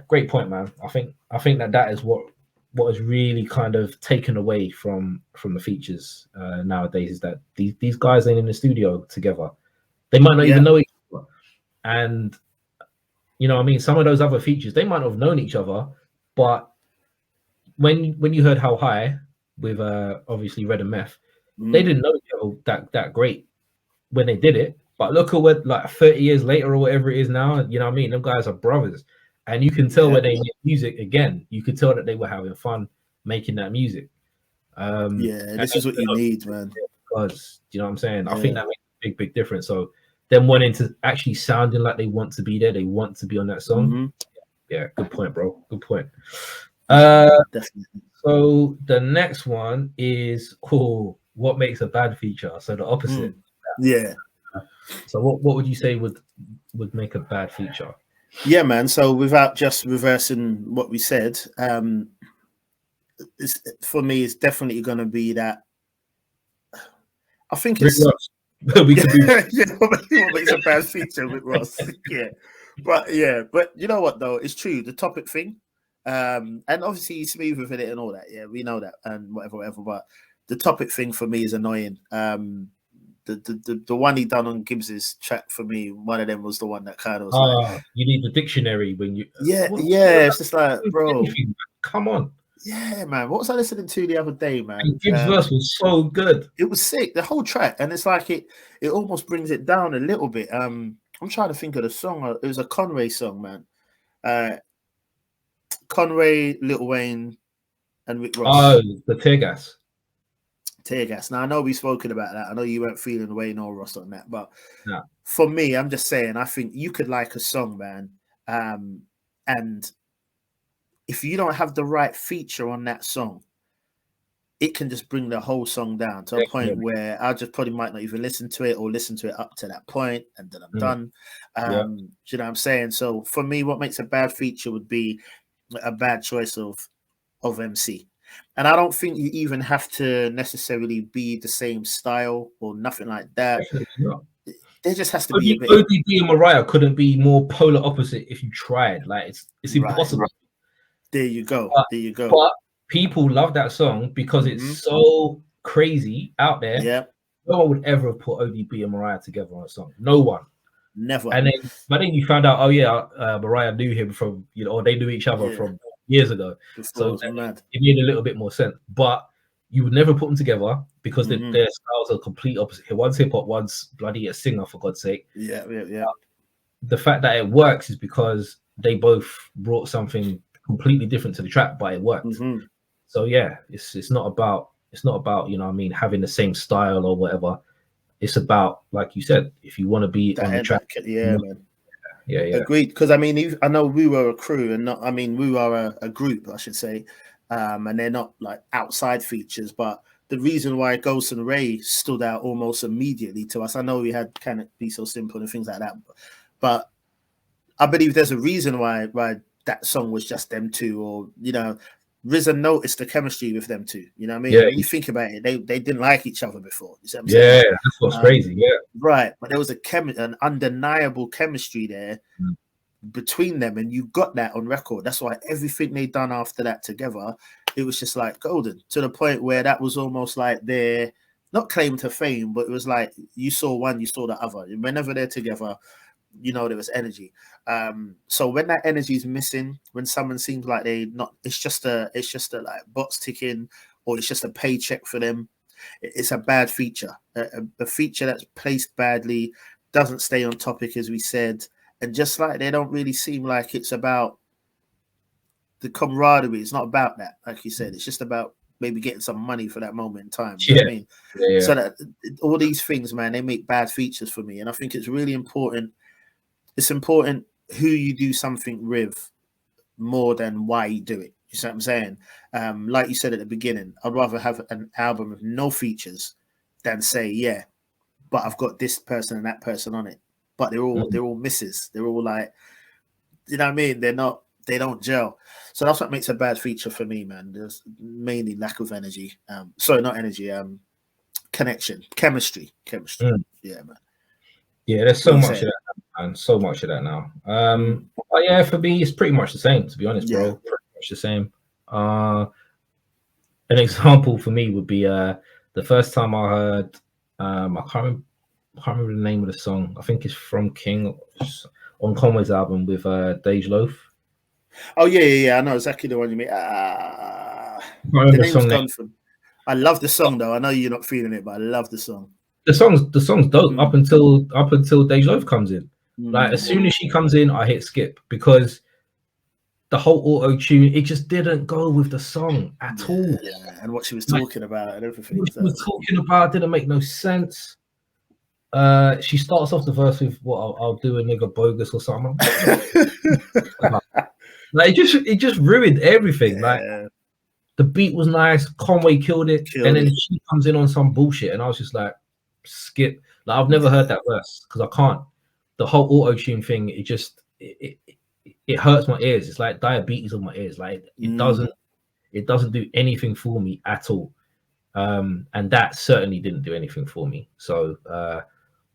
[SPEAKER 1] great point, man. I think that is what is really kind of taken away from the features nowadays, is that these guys ain't in the studio together. They might not even know each other, and you know what I mean. Some of those other features, they might not have known each other, but when you heard How High with obviously Red and Meth, they didn't know each other that great when they did it. But look at what, like 30 years later or whatever it is now, you know what I mean? Them guys are brothers. And you can tell when they make music again, you could tell that they were having fun making that music.
[SPEAKER 2] This is what you need, man.
[SPEAKER 1] Because, you know what I'm saying? I think that makes a big difference. So them wanting to actually sounding like they want to be there, they want to be on that song. Yeah, good point, bro. Good point.
[SPEAKER 2] Definitely.
[SPEAKER 1] So the next one is what makes a bad feature? So the opposite. So what would you say would make a bad feature?
[SPEAKER 2] Yeah, man. So without just reversing what we said, for me, it's definitely going to be that. I think it's
[SPEAKER 1] what
[SPEAKER 2] makes a bad feature with Ross. But you know what though? It's true. The topic thing. And obviously he's smooth with it and all that. Yeah, we know that and whatever. But the topic thing for me is annoying. The one he done on Gibbs's track for me, one of them was the one that kind of was
[SPEAKER 1] you need the dictionary when you.
[SPEAKER 2] It's just like, bro,
[SPEAKER 1] come on.
[SPEAKER 2] Yeah, man. What was I listening to the other day, man?
[SPEAKER 1] And Gibbs' verse was so good.
[SPEAKER 2] It was sick, the whole track, and it's like it almost brings it down a little bit. I'm trying to think of the song. It was a Conway song, man. Conway, Lil Wayne, and Rick Ross.
[SPEAKER 1] Oh, the Tear Gas.
[SPEAKER 2] Tear Gas. Now I know we've spoken about that. I know you weren't feeling Wayne or Ross on that, but
[SPEAKER 1] No.
[SPEAKER 2] For me, I'm just saying, I think you could like a song, man, and if you don't have the right feature on that song, it can just bring the whole song down to a point where I just probably might not even listen to it or listen to it up to that point, and then I'm done. Do you know what I'm saying? So for me, what makes a bad feature would be a bad choice of MC. And I don't think you even have to necessarily be the same style or nothing like that. There just has to be a bit.
[SPEAKER 1] ODB and Mariah couldn't be more polar opposite if you tried. Like it's impossible. Right.
[SPEAKER 2] There you go. There you go.
[SPEAKER 1] But people love that song because it's so crazy out there.
[SPEAKER 2] Yeah.
[SPEAKER 1] No one would ever have put ODB and Mariah together on a song. No one.
[SPEAKER 2] Never.
[SPEAKER 1] But then you found out, oh yeah, Mariah knew him from, or they knew each other from years ago. So it made a little bit more sense. But you would never put them together because their styles are complete opposite. One's hip hop, one's bloody a singer, for God's sake.
[SPEAKER 2] Yeah.
[SPEAKER 1] The fact that it works is because they both brought something completely different to the track, but it worked. So yeah, it's not about you know what I mean, having the same style or whatever. It's about, like you said, if you want to be on the track.
[SPEAKER 2] Man.
[SPEAKER 1] Yeah.
[SPEAKER 2] Agreed. Because I mean, I know we were a crew, and we were a group, I should say, and they're not like outside features. But the reason why Ghost and Ray stood out almost immediately to us, I know we had Can It Be So Simple and things like that, but I believe there's a reason why that song was just them two, or RZA noticed the chemistry with them two. You know what I mean?
[SPEAKER 1] Yeah.
[SPEAKER 2] When you think about it, they didn't like each other before. You see what I'm
[SPEAKER 1] saying? That's what's crazy. Yeah,
[SPEAKER 2] right. But there was an undeniable chemistry there between them, and you got that on record. That's why everything they done after that together, it was just like golden, to the point where that was almost like their not claim to fame, but it was like you saw one, you saw the other. Whenever they're together, there was energy. So when that energy is missing, when someone seems like it's just a like box ticking, or it's just a paycheck for them, it's a bad feature. A feature that's placed badly, doesn't stay on topic, as we said, and just like they don't really seem like it's about the camaraderie. It's not about that, like you said. It's just about maybe getting some money for that moment in time. You know what I mean?
[SPEAKER 1] Yeah.
[SPEAKER 2] So that all these things, man, they make bad features for me, and I think it's really important. It's important who you do something with more than why you do it. You see what I'm saying? Like you said at the beginning, I'd rather have an album with no features than say, yeah, but I've got this person and that person on it, but they're all misses. They're all like, you know what I mean? They don't gel. So that's what makes a bad feature for me, man. There's mainly lack of energy. Sorry, not energy. Connection, chemistry. Yeah, man.
[SPEAKER 1] Yeah, there's so much of that, and so much of that now. But yeah, for me, it's pretty much the same, to be honest, bro. Pretty much the same. An example for me would be the first time I heard, I can't remember the name of the song. I think it's from King on Conway's album with Dej Loaf.
[SPEAKER 2] Oh yeah. I know exactly the one you mean. The name's gone from. I love the song though. I know you're not feeling it, but I love the song. The
[SPEAKER 1] song's dope up until Dej Loaf comes in. Like as soon as she comes in, I hit skip because the whole auto tune, it just didn't go with the song at all.
[SPEAKER 2] Yeah, and what she was talking about and everything.
[SPEAKER 1] What she was talking about didn't make no sense. She starts off the verse with what I'll do a nigga bogus or something. Like it just ruined everything. Like the beat was nice, Conway killed it, and then she comes in on some bullshit, and I was just like, skip. Like I've never heard that verse because I can't. The whole auto tune thing, it hurts my ears. It's like diabetes on my ears. Like it doesn't do anything for me at all. And that certainly didn't do anything for me. So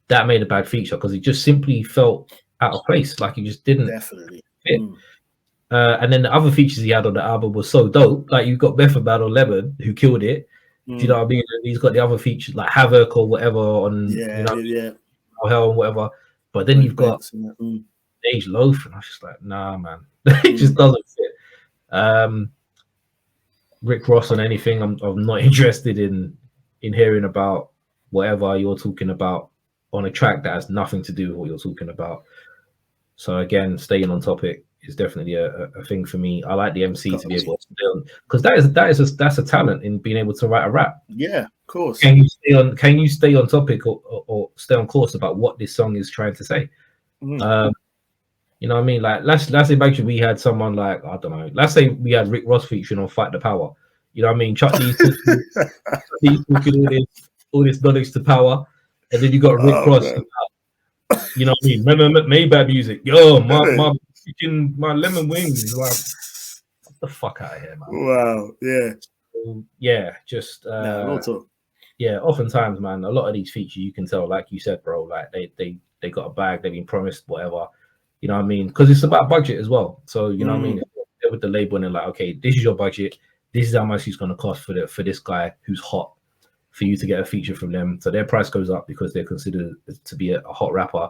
[SPEAKER 1] that made a bad feature because it just simply felt out of place. Like it just didn't fit. And then the other features he had on the album was so dope. Like you've got Method Man or Lemon who killed it. Do you know what I mean? And he's got the other features like Havoc or whatever on or Hell and whatever. But then you've got Dej Loaf, and I was just like, nah, man, it just doesn't fit. Rick Ross on anything. I'm not interested in hearing about whatever you're talking about on a track that has nothing to do with what you're talking about. So again, staying on topic is definitely a thing for me. I like the MC to be able to stay on, because that's a talent in being able to write a rap.
[SPEAKER 2] Yeah, of course.
[SPEAKER 1] Can you stay on topic or stay on course about what this song is trying to say? You know what I mean? Like let's imagine we had someone like, I don't know, let's say we had Rick Ross featuring on Fight the Power. You know what I mean? Chuck D's talking all this knowledge to power, and then you got Rick Ross. You know what I mean? Remember Maybach music? Yo, my lemon wings. Like, get the fuck out of here, man.
[SPEAKER 2] Wow. Yeah.
[SPEAKER 1] So, yeah. Just yeah. Oftentimes, man, a lot of these features you can tell, like you said, bro. Like they got a bag. They've been promised whatever. You know what I mean? Because it's about budget as well. So you know what I mean? They're with the label and they're like, okay, this is your budget. This is how much it's going to cost for this guy who's hot, for you to get a feature from them. So their price goes up because they're considered to be a hot rapper.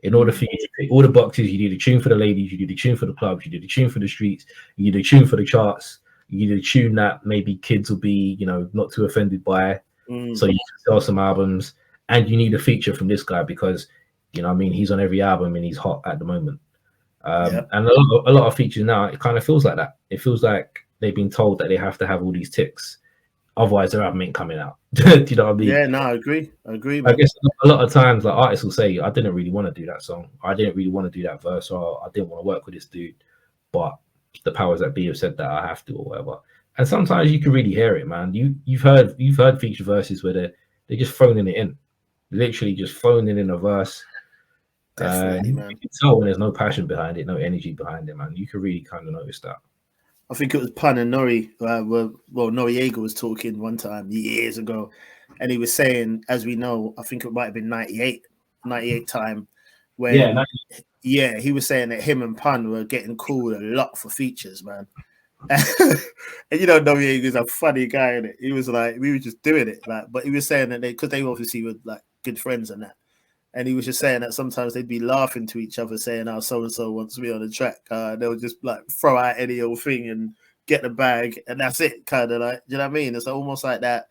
[SPEAKER 1] In order for you to pick all the boxes, you need a tune for the ladies, you need a tune for the clubs, you need a tune for the streets, you need a tune for the charts, you need a tune that maybe kids will be, you know, not too offended by. So you can sell some albums, and you need a feature from this guy because, you know what I mean, he's on every album and he's hot at the moment. And a lot of features now, it kind of feels like that. It feels like they've been told that they have to have all these ticks, otherwise their album ain't coming out. Do you know what I mean?
[SPEAKER 2] Yeah, no, I agree. Man.
[SPEAKER 1] I guess a lot of times, like, artists will say, I didn't really want to do that song, I didn't really want to do that verse, or I didn't want to work with this dude, but the powers that be have said that I have to, or whatever. And sometimes you can really hear it, man. You've heard feature verses where they're just phoning it in, literally just phoning in a verse.
[SPEAKER 2] Definitely, man.
[SPEAKER 1] You can tell when there's no passion behind it, no energy behind it, man. You can really kind of notice that.
[SPEAKER 2] I think it was Pun and Nori. Noriega was talking one time years ago, and he was saying, as we know, I think it might have been 98 time, when he was saying that him and Pun were getting called a lot for features, man. And you know, Noriega's a funny guy, and he was like, we were just doing it, like, but he was saying that because they obviously were like good friends and that. And he was just saying that sometimes they'd be laughing to each other, saying, "Oh, so and so wants me on the track." They'll just like throw out any old thing and get the bag, and that's it. Kind of like, you know what I mean? It's almost like that.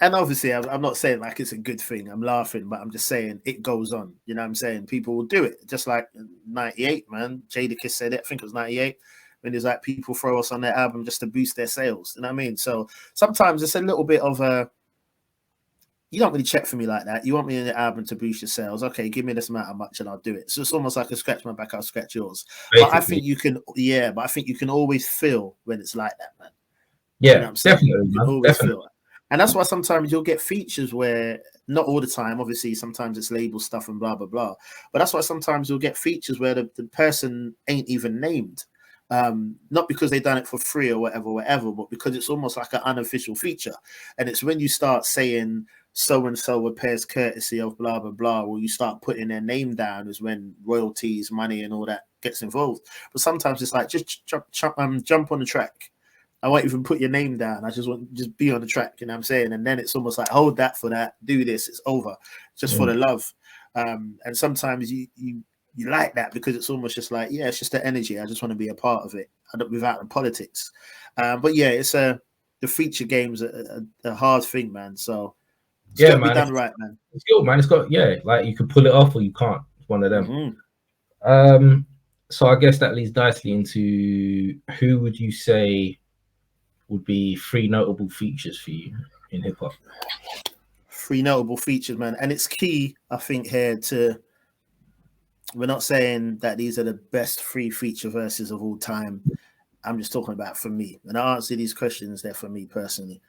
[SPEAKER 2] And obviously, I'm not saying like it's a good thing. I'm laughing, but I'm just saying it goes on. You know what I'm saying? People will do it, just like 98, man. Jadakiss said it. I think it was 98. When there's like people throw us on their album just to boost their sales. You know what I mean? So sometimes it's a little bit of a. You don't really check for me like that. You want me in the album to boost your sales. Okay, give me this amount of much and I'll do it. So it's almost like a scratch my back, I'll scratch yours. Basically. But I think you can always feel when it's like that, man.
[SPEAKER 1] Yeah, you know definitely. You can
[SPEAKER 2] always feel it. And that's why sometimes you'll get features where, not all the time, obviously, sometimes it's label stuff and blah, blah, blah. But that's why sometimes you'll get features where the person ain't even named. Not because they've done it for free or whatever, but because it's almost like an unofficial feature. And it's when you start saying, so-and-so repairs courtesy of blah, blah, blah, or you start putting their name down is when royalties, money, and all that gets involved. But sometimes it's like, just jump on the track. I won't even put your name down. I just want just be on the track, you know what I'm saying? And then it's almost like, hold that for that, do this, it's over, just for the love. And sometimes you like that because it's almost just like, yeah, it's just the energy. I just want to be a part of it without the politics. But yeah, it's the feature game's a hard thing, man. So it's got to be done right, man.
[SPEAKER 1] It's good, man. It's got, like you can pull it off or you can't. It's one of them. So I guess that leads nicely into, who would you say would be 3 notable features for you in hip hop?
[SPEAKER 2] 3 notable features, man. And it's key, I think, here to, we're not saying that these are the best 3 feature verses of all time. I'm just talking about for me. And I answer these questions, they're for me personally.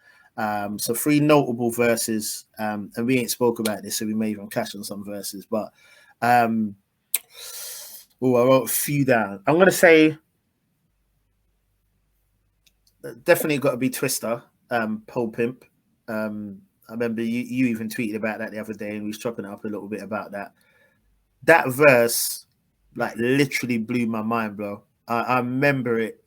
[SPEAKER 2] So 3 notable verses, and we ain't spoke about this, so we may even catch on some verses, but I wrote a few down. I'm gonna say definitely got to be Twister, Pole Pimp. I remember you even tweeted about that the other day, and we was chopping it up a little bit about that. That verse, like, literally blew my mind, bro. I remember it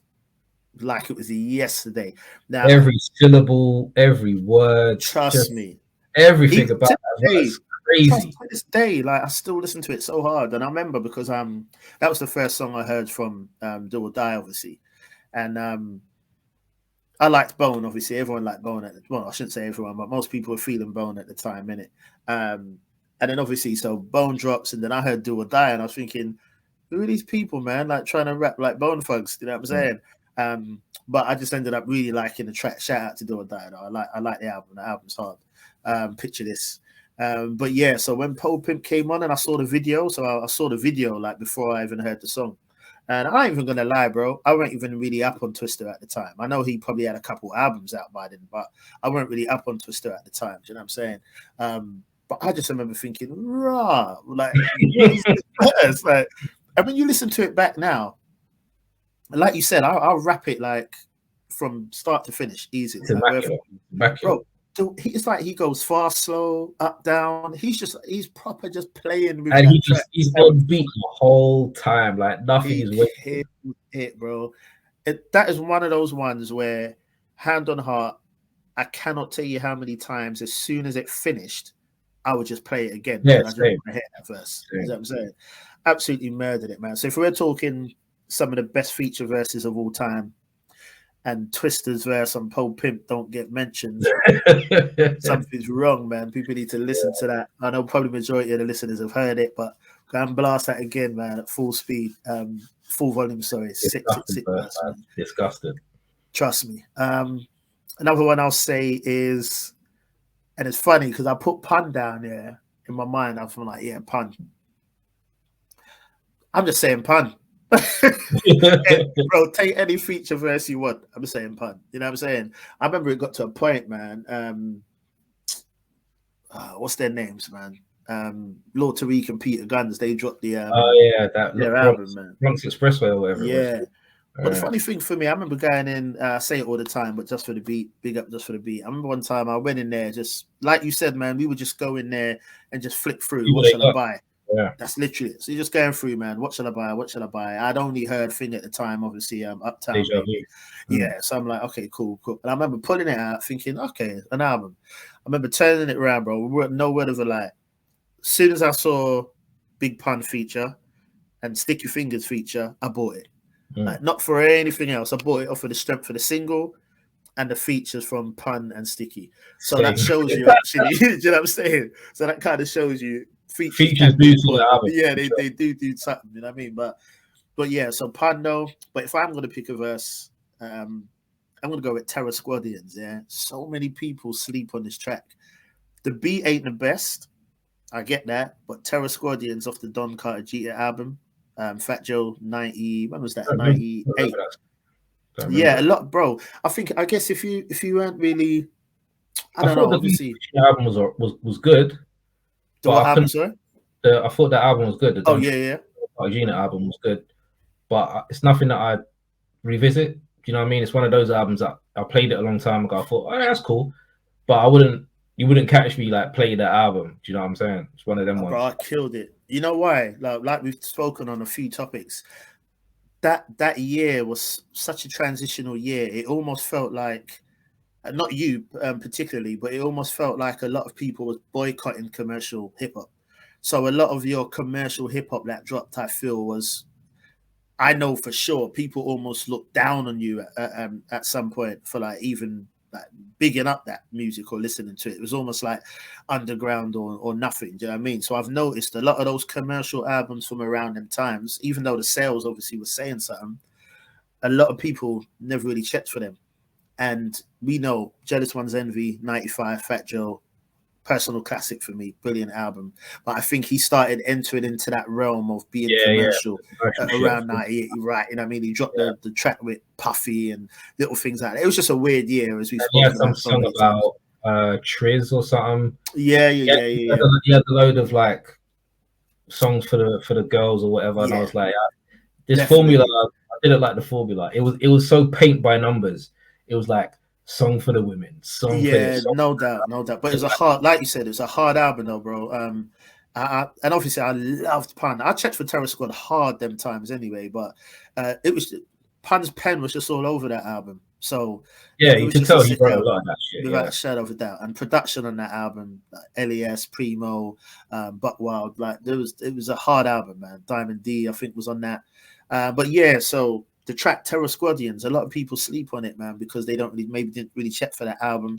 [SPEAKER 2] like it was yesterday. Now,
[SPEAKER 1] every syllable, every word,
[SPEAKER 2] trust me,
[SPEAKER 1] everything about that was crazy.
[SPEAKER 2] To this day, like, I still listen to it so hard, and I remember because that was the first song I heard from Do or Die, obviously, and I liked Bone. Obviously, everyone liked Bone at the well. I shouldn't say everyone, but most people were feeling Bone at the time, innit? And then obviously, so Bone drops, and then I heard Do or Die, and I was thinking, who are these people, man? Like trying to rap like Bone Thugs, you know what I'm saying? But I just ended up really liking the track. Shout out to Do or Die, though. I like the album. The album's hard. Picture this. But yeah, so when Pole Pimp came on and I saw the video, so I saw the video like before I even heard the song. And I ain't even gonna lie, bro. I weren't even really up on Twister at the time. I know he probably had a couple albums out by then, but I weren't really up on Twister at the time. Do you know what I'm saying? But I just remember thinking, rah, like, like, and when you listen to it back now, like you said, I'll rap it like from start to finish, easy. Bro, it's like he goes fast, slow, up, down. He's proper just playing with,
[SPEAKER 1] and he's on beat the whole time, like nothing is wasted.
[SPEAKER 2] It, bro. That is one of those ones where, hand on heart, I cannot tell you how many times as soon as it finished, I would just play it again.
[SPEAKER 1] Yeah,
[SPEAKER 2] I just want to hear that verse. You know what I'm saying? Absolutely murdered it, man. So if we're talking some of the best feature verses of all time, and Twister's verse on Pole Pimp don't get mentioned, something's wrong, man. People need to listen to that. I know probably majority of the listeners have heard it, but go and blast that again, man, at full speed, full volume. Sorry, sick verse, man.
[SPEAKER 1] Disgusted.
[SPEAKER 2] Trust me. Another one I'll say is, and it's funny because I put Pun down there in my mind. I'm like, yeah, Pun. I'm just saying Pun. Bro, take any feature verse you want. I'm saying Pun. You know what I'm saying? I remember it got to a point, man. What's their names, man? Lord Tariq and Peter Guns. They dropped the their album, man.
[SPEAKER 1] Bronx Expressway or whatever.
[SPEAKER 2] Yeah. But the funny thing for me, I remember going in. I say it all the time, but just for the beat, big up just for the beat. I remember one time I went in there, just like you said, man. We would just go in there and just flick through. What shall I buy?
[SPEAKER 1] Yeah,
[SPEAKER 2] that's literally it. So you're just going through, man. What shall I buy? What shall I buy? I'd only heard Thing at the time, obviously, Uptown. Yeah, so I'm like, okay, cool. And I remember pulling it out, thinking, okay, an album. I remember turning it around, bro. No word of a lie. As soon as I saw Big Pun feature and Sticky Fingers feature, I bought it. Like, not for anything else. I bought it off of the strength for the single and the features from Pun and Sticky. So that shows you actually, you know what I'm saying? So that kind of shows you. Features do to the album. Yeah, they do something, you know what I mean? But yeah, so Pun though. But if I'm gonna pick a verse, I'm gonna go with Terror Squadians. Yeah, so many people sleep on this track. The beat ain't the best, I get that, but Terror Squadians off the Don Carter Jeter album, Fat Joe 90. When was that? 98. Yeah, a lot, bro. I guess if you weren't really, I don't know. Obviously,
[SPEAKER 1] the album was good.
[SPEAKER 2] What album, sorry?
[SPEAKER 1] I thought that album was good. The
[SPEAKER 2] yeah.
[SPEAKER 1] Gina album was good, but it's nothing that I revisit. Do you know what I mean? It's one of those albums that I played it a long time ago. I thought, oh, that's cool, but you wouldn't catch me like play that album. Do you know what I'm saying? It's one of them ones.
[SPEAKER 2] Bro, I killed it. You know why? Like we've spoken on a few topics. That year was such a transitional year. It almost felt like, not you particularly, but it almost felt like a lot of people was boycotting commercial hip hop. So a lot of your commercial hip hop that dropped, I feel, was, I know for sure, people almost looked down on you at some point for like even like bigging up that music or listening to it. It was almost like underground or nothing. Do you know what I mean? So I've noticed a lot of those commercial albums from around them times, even though the sales obviously was saying something, a lot of people never really checked for them. And we know Jealous One's Envy, 95, Fat Joe, personal classic for me, brilliant album. But I think he started entering into that realm of being commercial around 98, right? You know what I mean? He dropped the track with Puffy and little things like that. It was just a weird year, as we spoke about.
[SPEAKER 1] Some song about Triz or something.
[SPEAKER 2] Yeah.
[SPEAKER 1] He had a load of like songs for the girls or whatever, and I was like, this formula, I didn't like the formula. It was so paint by numbers. It was like song for the women,
[SPEAKER 2] no doubt. But it's a hard, like you said, it's a hard album though, bro. And obviously I loved Pun. I checked for Terror Squad hard them times anyway, but it was Pun's pen was just all over that album. So
[SPEAKER 1] yeah, you can tell he wrote a lot of that shit
[SPEAKER 2] without a shadow of a doubt. And production on that album, like LES, Primo, Buck Wild, like it was a hard album, man. Diamond D, I think, was on that. But yeah, so the track Terror Squadians. A lot of people sleep on it, man, because they don't really, maybe didn't really check for that album.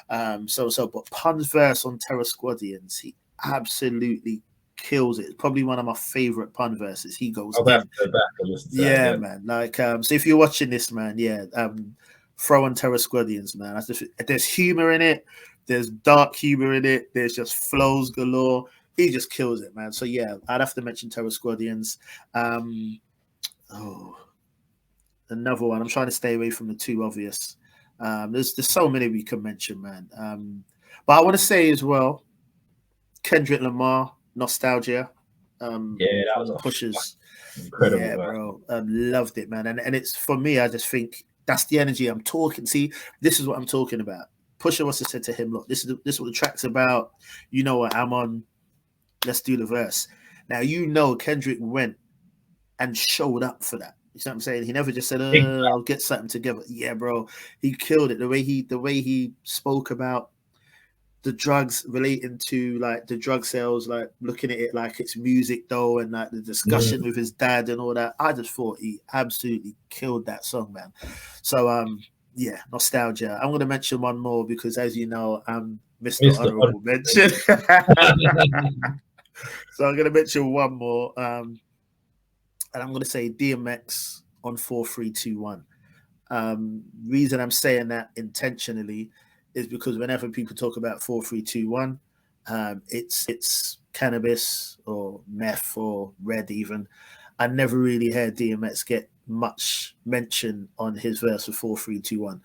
[SPEAKER 2] But Pun's verse on Terror Squadians, he absolutely kills it. It's probably one of my favorite Pun verses. He goes
[SPEAKER 1] I'll have to go back and listen to that again.
[SPEAKER 2] man. Like, so if you're watching this, man, throw on Terror Squadians, man. There's humor in it. There's dark humor in it. There's just flows galore. He just kills it, man. So yeah, I'd have to mention Terror Squadians. Another one. I'm trying to stay away from the too obvious. There's so many we can mention, man. But I want to say as well, Kendrick Lamar, Nostalgia.
[SPEAKER 1] That was
[SPEAKER 2] Pushers.
[SPEAKER 1] Incredible,
[SPEAKER 2] yeah, bro. Loved it, man. And it's, for me, I just think that's the energy I'm talking. See, this is what I'm talking about. Pusha must have said to him, look, this is what the track's about. You know what I'm on. Let's do the verse. Now, Kendrick went and showed up for that. You know what I'm saying? He never just said, I'll get something together. Yeah, bro. He killed it. The way he spoke about the drugs relating to like the drug sales, like looking at it like it's music though, and like the discussion with his dad and all that. I just thought he absolutely killed that song, man. So Nostalgia. I'm gonna mention one more because, as you know, I'm Mr. Honorable Mention. So I'm gonna mention one more, and I'm gonna say DMX on 4321. Reason I'm saying that intentionally is because whenever people talk about 4321, it's cannabis or meth or red even. I never really heard DMX get much mention on his verse of 4321.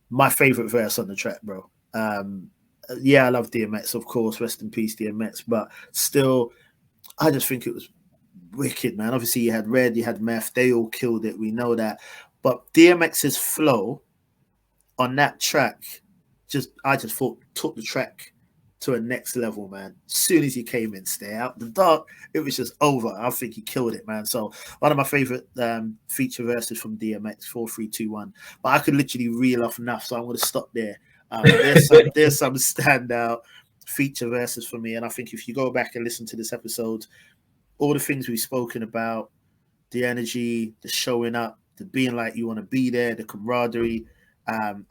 [SPEAKER 2] My favorite verse on the track, bro. I love DMX, of course, rest in peace DMX, but still, I just think it was wicked, man. Obviously you had red, you had meth, they all killed it, we know that. But DMX's flow on that track, I just thought took the track to a next level, man. As soon as he came in, Stay Out the Dark, it was just over. I think he killed it, man. So one of my favorite feature verses from DMX, 4321. But I could literally reel off enough, so I'm going to stop there. There's some standout feature verses for me, and I think if you go back and listen to this episode, all the things we've spoken about, the energy, the showing up, the being like you want to be there, the camaraderie,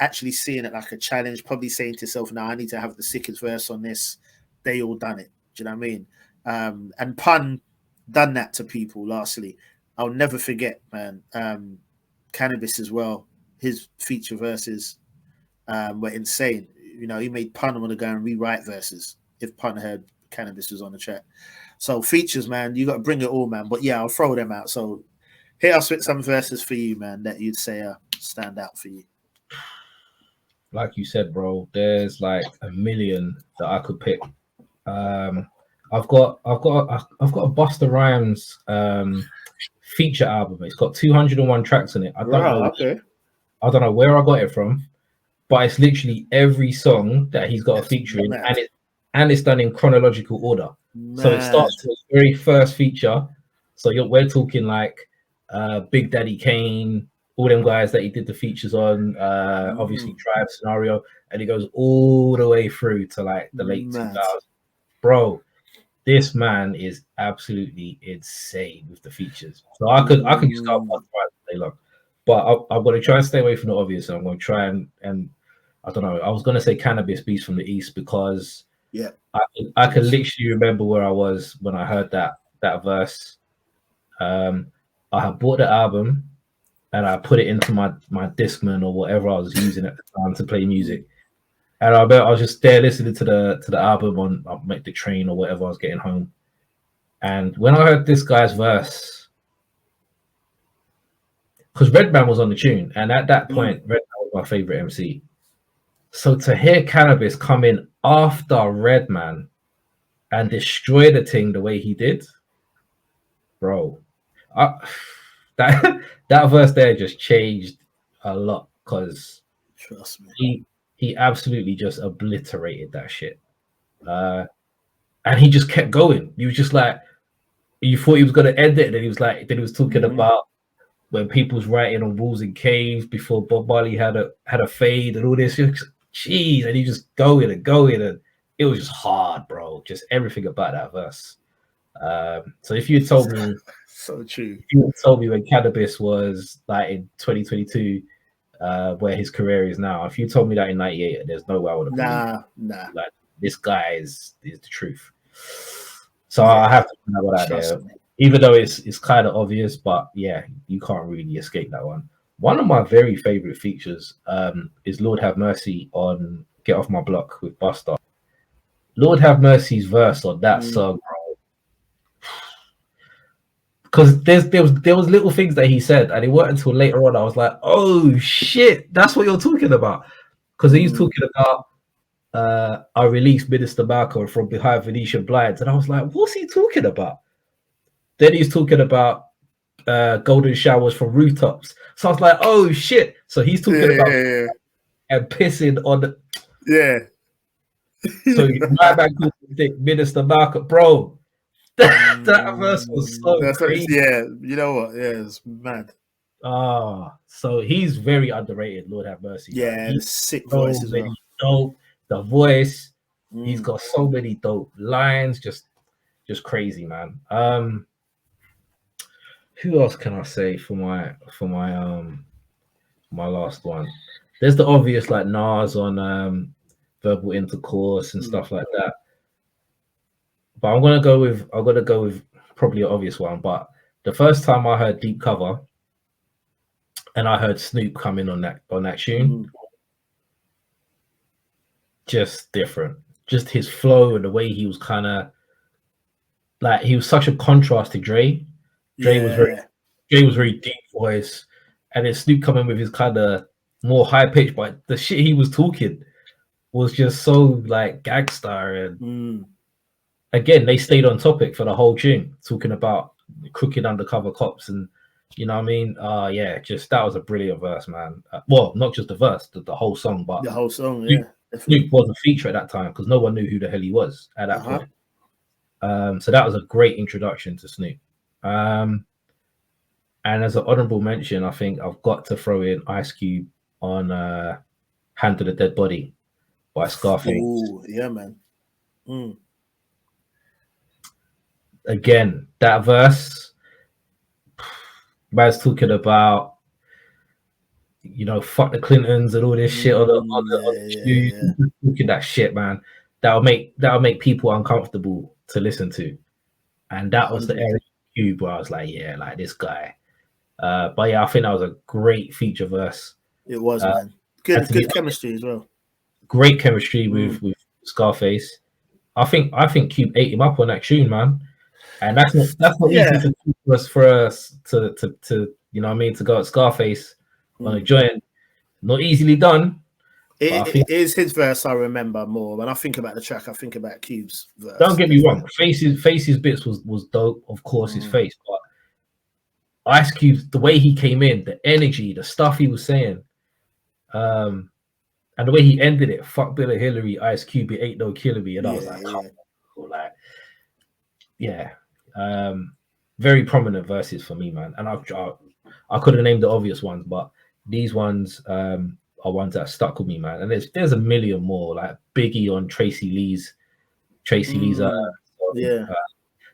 [SPEAKER 2] actually seeing it like a challenge, probably saying to yourself, now I need to have the sickest verse on this. They all done it. Do you know what I mean? And Pun done that to people. Lastly, I'll never forget, man, Cannabis as well. His feature verses were insane. You know, he made Pun want to go and rewrite verses if Pun heard Cannabis was on the track. So features, man, you got to bring it all, man. But yeah, I'll throw them out. So hit us with some verses for you, man, that you'd say stand out for you.
[SPEAKER 1] Like you said, bro, there's like a million that I could pick. I've got a Busta Rhymes feature album. It's got 201 tracks on it. I don't know where I got it from, but it's literally every song that he's got a feature in, and it's done in chronological order. Man. So it starts with the very first feature. So we're talking like Big Daddy Kane, all them guys that he did the features on, obviously Tribe, Scenario, and it goes all the way through to like the late 2000s. Bro, this man is absolutely insane with the features. So I could just go on day long, but I'm going to try and stay away from the obvious. I'm going to try and I don't know. I was going to say Cannabis Beast from the East because I can literally remember where I was when I heard that verse. I had bought the album and I put it into my Discman or whatever I was using at the time to play music. And I was just there listening to the album on the train or whatever I was getting home. And when I heard this guy's verse, because Redman was on the tune, and at that point, Redman was my favorite MC. So to hear Cannabis come in after Redman and destroy the thing the way he did, bro, that verse there just changed a lot because
[SPEAKER 2] trust me,
[SPEAKER 1] he absolutely just obliterated that shit, and he just kept going. He was just like, you thought he was gonna end it, and then he was talking about when people's writing on walls in caves before Bob Marley had a fade and all this. Jeez, and he just going, and it was just hard, bro. Just everything about that verse. So if you told me,
[SPEAKER 2] so true.
[SPEAKER 1] if you told me when Cannabis was like in 2022, where his career is now, if you told me that in '98, there's no way I would have believed.
[SPEAKER 2] Nah.
[SPEAKER 1] Like this guy is the truth. So I have to put that one out there, even though it's kind of obvious, but yeah, you can't really escape that one. One of my very favorite features is Lord Have Mercy on Get Off My Block with Busta. Lord Have Mercy's verse on that song, because there was little things that he said, and it weren't until later on I was like, oh shit, that's what you're talking about. Because he's talking about I released Minister Malcolm from behind Venetian blinds, and I was like, what's he talking about? Then he's talking about golden showers from rooftops. So I was like, oh shit. So he's talking about and pissing on the So my man could think Minister Malcolm, bro. That verse was so crazy.
[SPEAKER 2] Yeah, you know what? Yeah, it's mad.
[SPEAKER 1] So he's very underrated, Lord Have Mercy.
[SPEAKER 2] Yeah,
[SPEAKER 1] he's
[SPEAKER 2] sick voice as well.
[SPEAKER 1] Dope. The voice, he's got so many dope lines, just crazy, man. Who else can I say for my my last one? There's the obvious like Nas on verbal intercourse and stuff like that. But I'm gonna go with probably an obvious one. But the first time I heard Deep Cover and I heard Snoop come in on that tune, just different. Just his flow and the way he was kind of like, he was such a contrast to Dre. Dre was very deep voice, and then Snoop coming with his kind of more high pitch, but the shit he was talking was just so like gangster. And again, they stayed on topic for the whole tune, talking about crooked undercover cops, and you know what I mean. Yeah, just that was a brilliant verse, man. Well, not just the verse, the whole song, but
[SPEAKER 2] the whole song.
[SPEAKER 1] Snoop was a feature at that time because no one knew who the hell he was at that point. So that was a great introduction to Snoop. And as an honorable mention, I think I've got to throw in Ice Cube on Hand to the Dead Body by Scarface.
[SPEAKER 2] Ooh, yeah, man.
[SPEAKER 1] Again, that verse, man's talking about, you know, fuck the Clintons and all this shit on the shoes. Look at that shit, man. That'll make people uncomfortable to listen to. And that was the area Cube where I was like, yeah, like this guy. But yeah, I think that was a great feature verse.
[SPEAKER 2] It was, man. Good chemistry as well.
[SPEAKER 1] Great chemistry with Scarface. I think Cube ate him up on that tune, man. And that's not easy for us to you know what I mean, to go at Scarface on a joint. Not easily done.
[SPEAKER 2] It is his verse I remember more. When I think about the track, I think about Cube's verse.
[SPEAKER 1] Don't get me wrong, Face's bits was dope, of course, his face, but Ice Cube, the way he came in, the energy, the stuff he was saying, and the way he ended it, fuck Bill and Hillary, Ice Cube, it ain't no killing me. And I was like, very prominent verses for me, man. And I could have named the obvious ones, but these ones are ones that stuck with me, man. And there's a million more, like Biggie on Tracy Lee's.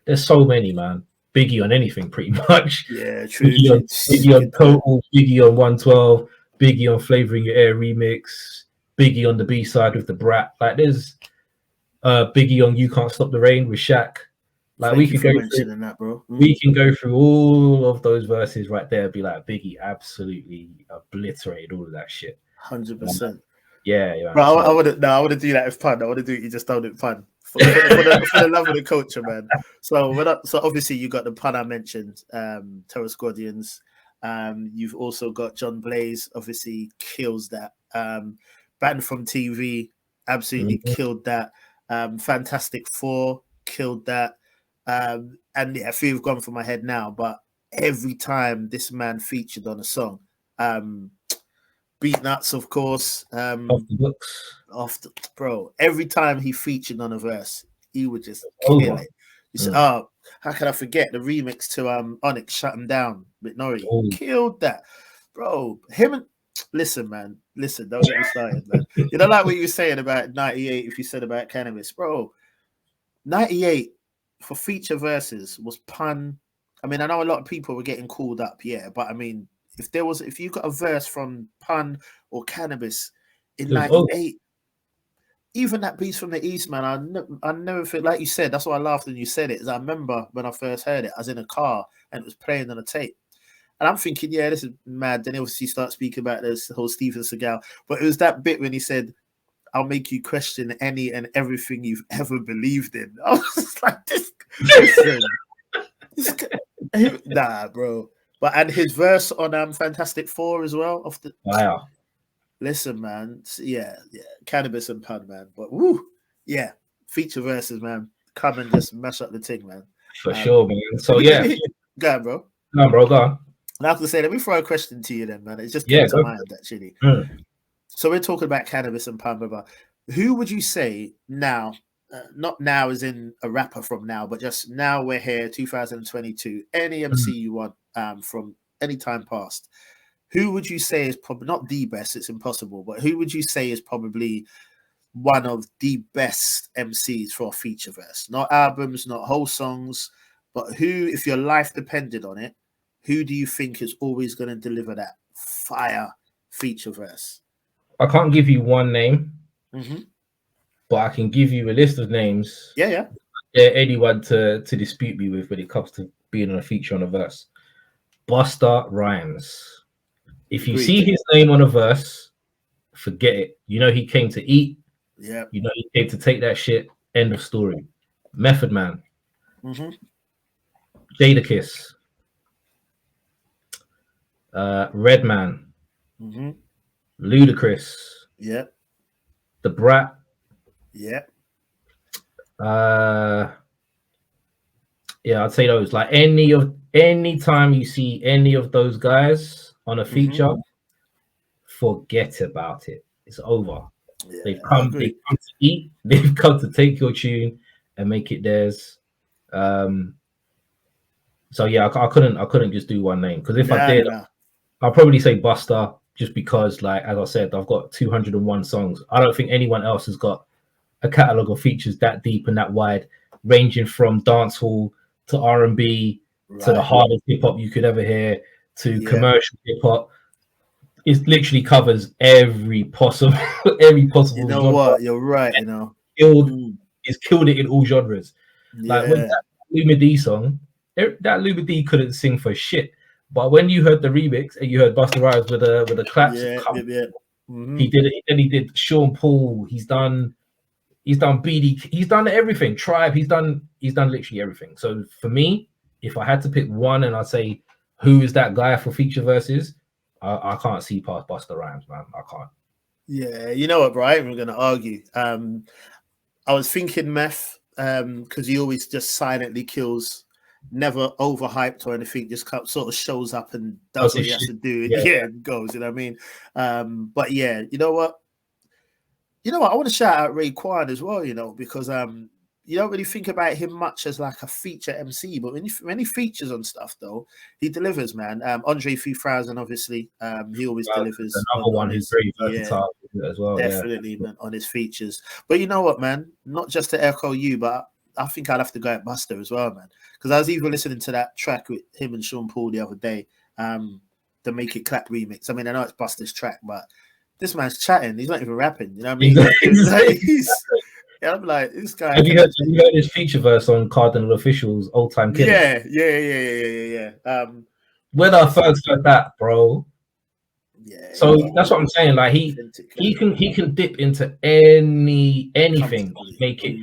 [SPEAKER 1] There's so many, man. Biggie on anything, pretty much.
[SPEAKER 2] Yeah, true.
[SPEAKER 1] Biggie on Total, Biggie on 112, Biggie on Flavoring Your Air remix, Biggie on the B side with the Brat. Like there's Biggie on You Can't Stop the Rain with Shaq. Like we can go through
[SPEAKER 2] that, bro.
[SPEAKER 1] We can go through all of those verses right there. Be like, Biggie absolutely obliterated all of that shit.
[SPEAKER 2] 100%.
[SPEAKER 1] Yeah.
[SPEAKER 2] Bro, I wouldn't do that with fun. I want to do it. You just don't do it fun. For the love of the culture, man. So obviously you got the pun I mentioned, Terrorist Guardians. You've also got John Blaze, obviously kills that. Banned from TV, absolutely killed that. Fantastic Four killed that. And yeah, a few have gone from my head now, but every time this man featured on a song, Beat Nuts, of course,
[SPEAKER 1] off the books.
[SPEAKER 2] Bro, every time he featured on a verse, he would just kill it. You said, how can I forget the remix to Onyx, Shut 'Em Down with Nori? Killed that, bro. Listen, don't get me started, man. You know, like what you were saying about 98, if you said about Cannabis, bro. 98 for feature verses, was Pun. I mean, I know a lot of people were getting called up, yeah, but I mean, if you got a verse from Pun or Cannabis in '98, even that Beast from the East, man, I never feel like you said. That's why I laughed when you said it. Is I remember when I first heard it, I was in a car and it was playing on a tape, and I'm thinking, yeah, this is mad. Then obviously start speaking about this whole Steven Seagal, but it was that bit when he said, "I'll make you question any and everything you've ever believed in." I was just like, nah, bro. But and his verse on Fantastic Four as well.
[SPEAKER 1] Wow.
[SPEAKER 2] Listen, man. Yeah. Cannabis and Pun, man. But woo, yeah. Feature verses, man. Come and just mash up the thing, man.
[SPEAKER 1] For sure, man. So yeah.
[SPEAKER 2] Go on, bro.
[SPEAKER 1] No, bro, go on.
[SPEAKER 2] I have to say, let me throw a question to you then, man. It just came to mind, actually. So we're talking about Cannabis and Pun, brother. Who would you say now, not now as in a rapper from now, but just now we're here, 2022, any MC you want from any time past, who would you say is probably not the best, it's impossible, but who would you say is probably one of the best MCs for a feature verse? Not albums, not whole songs, but who, if your life depended on it, who do you think is always going to deliver that fire feature verse?
[SPEAKER 1] I can't give you one name, but I can give you a list of names.
[SPEAKER 2] Yeah.
[SPEAKER 1] Anyone to dispute me with when it comes to being on a feature on a verse. Busta Rhymes. If you see his name on a verse, forget it. You know he came to eat.
[SPEAKER 2] Yeah.
[SPEAKER 1] You know he came to take that shit. End of story. Method Man. Jadakiss. Redman. Ludacris.
[SPEAKER 2] Yeah.
[SPEAKER 1] The Brat.
[SPEAKER 2] Yeah.
[SPEAKER 1] Yeah, I'd say those. Like any time you see any of those guys on a feature, forget about it. It's over. Yeah, they've come to eat, they've come to take your tune and make it theirs. So yeah, I couldn't just do one name, because if I did, I'll probably say Busta, just because, like, as I said, I've got 201 songs. I don't think anyone else has got a catalog of features that deep and that wide, ranging from dancehall to R&B to the hardest hip hop you could ever hear to commercial hip hop. It literally covers every possible
[SPEAKER 2] You know genre. What? You're right. You know,
[SPEAKER 1] it's killed it in all genres. Yeah. Like when that Luma D song, that Luma D couldn't sing for shit. But when you heard the remix and you heard Busta Rhymes with a claps, he did it. And he did Sean Paul. He's done BD. He's done everything. Tribe. He's done literally everything. So for me, if I had to pick one, and I'd say who is that guy for feature verses, I can't see past Busta Rhymes, man. I can't.
[SPEAKER 2] Yeah, you know what, Brian? We're gonna argue. I was thinking Meth, because he always just silently kills. Never overhyped or anything, just sort of shows up and does what he has to do. Yeah, and goes, you know what I mean? But yeah, you know what? I want to shout out Raekwon as well, because you don't really think about him much as like a feature MC, but when he features on stuff, though, he delivers, man. Andre 3000, obviously, he always delivers.
[SPEAKER 1] Another one who's very versatile as well.
[SPEAKER 2] Definitely, man, on his features. But you know what, man? Not just to echo you, but I think I'd have to go at Busta as well, man. Because I was even listening to that track with him and Sean Paul the other day, the Make It Clap remix. I mean, I know it's Busta's track, but this man's chatting. He's not even rapping. You know what I mean? I'm like, this guy.
[SPEAKER 1] Have you heard his feature verse on Cardinal Official's Old Time Killer?
[SPEAKER 2] Yeah.
[SPEAKER 1] When I first heard that, bro. Yeah. So that's what I'm saying. Like he can dip into anything, make it.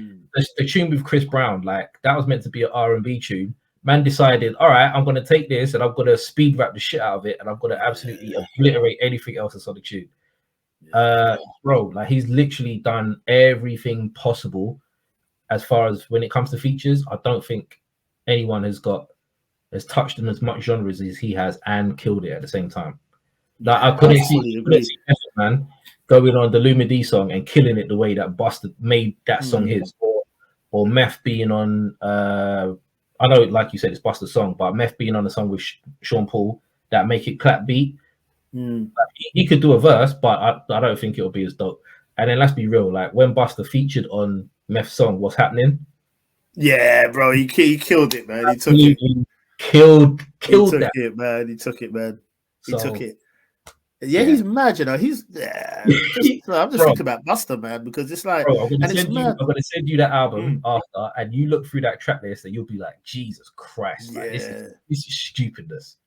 [SPEAKER 1] The tune with Chris Brown, like that was meant to be an R&B tune. Man decided, all right, I'm gonna take this and I'm gonna speed rap the shit out of it, and I'm gonna absolutely obliterate anything else that's on the tune. Bro, like he's literally done everything possible as far as when it comes to features. I don't think anyone has touched in as much genres as he has and killed it at the same time. Like I couldn't see man going on the Luma D song and killing it the way that Busta made that song his, or Meth being on I know, like you said, it's Busta's song, but Meth being on the song with Sean Paul, that Make It Clap beat. He could do a verse, but I don't think it'll be as dope. And then let's be real, like when Busta featured on Meth's song, What's Happening,
[SPEAKER 2] Yeah, bro, he killed it, man. He took
[SPEAKER 1] it. Killed that.
[SPEAKER 2] It, man. He took it, man. He took it. Yeah,
[SPEAKER 1] yeah,
[SPEAKER 2] he's mad, you know. He's I'm just thinking about Busta, man, because it's like,
[SPEAKER 1] bro, I'm gonna send you that album after, and you look through that track list, and you'll be like, Jesus Christ, like, this is stupidness.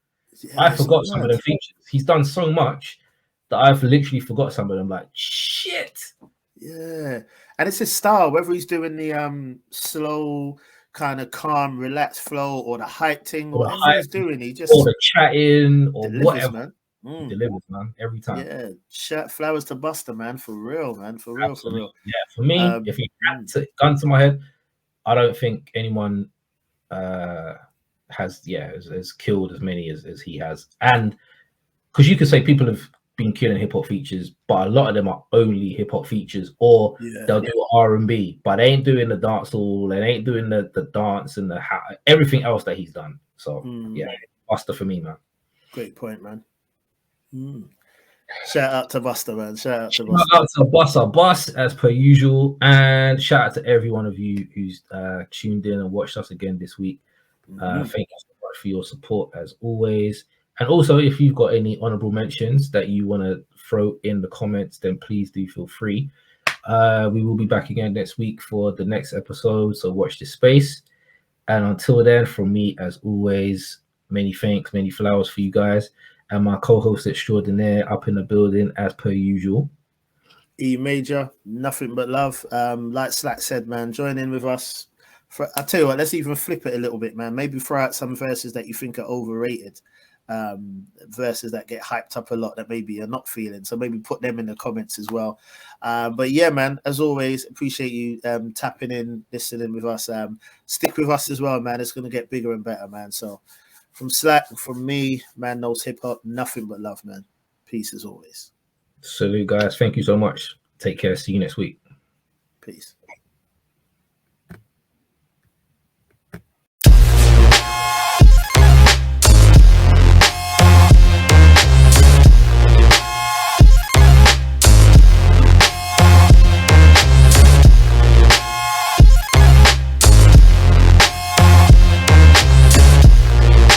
[SPEAKER 1] Yeah, I forgot some of the features. He's done so much that I've literally forgot some of them. Like, shit.
[SPEAKER 2] Yeah, and it's his style, whether he's doing the slow, kind of calm, relaxed flow, or the hype thing, or whatever he's doing, he just
[SPEAKER 1] or the chatting or
[SPEAKER 2] delivers,
[SPEAKER 1] whatever.
[SPEAKER 2] Man.
[SPEAKER 1] Delivers, man, every time.
[SPEAKER 2] Yeah, shout flowers to Busta, man, for real, man, for real,
[SPEAKER 1] Absolutely.
[SPEAKER 2] for real.
[SPEAKER 1] Yeah, for me, if he had to gun to my head, I don't think anyone has killed as many as he has. And because you could say people have been killing hip hop features, but a lot of them are only hip hop features, or they'll do R&B, but they ain't doing the dance hall, they ain't doing the dance and everything else that he's done. So yeah, Busta for me, man.
[SPEAKER 2] Great point, man. Shout out to Busta, man. Shout out to
[SPEAKER 1] Busta, Bus as per usual, and shout out to every one of you who's tuned in and watched us again this week. Thank you so much for your support as always. And also, if you've got any honorable mentions that you want to throw in the comments, then please do feel free. We will be back again next week for the next episode, so watch this space. And until then, from me, as always, many thanks, many flowers for you guys. And my co-host extraordinaire up in the building as per usual.
[SPEAKER 2] E Major, nothing but love. Like Slack said, man, join in with us. I tell you what, let's even flip it a little bit, man. Maybe throw out some verses that you think are overrated, verses that get hyped up a lot that maybe you're not feeling. So maybe put them in the comments as well. But yeah, man, as always, appreciate you tapping in, listening with us. Stick with us as well, man. It's going to get bigger and better, man. So from Slack, from me, Man Knows Hip Hop, nothing but love, man. Peace as always.
[SPEAKER 1] Salute, guys. Thank you so much. Take care. See you next week.
[SPEAKER 2] Peace.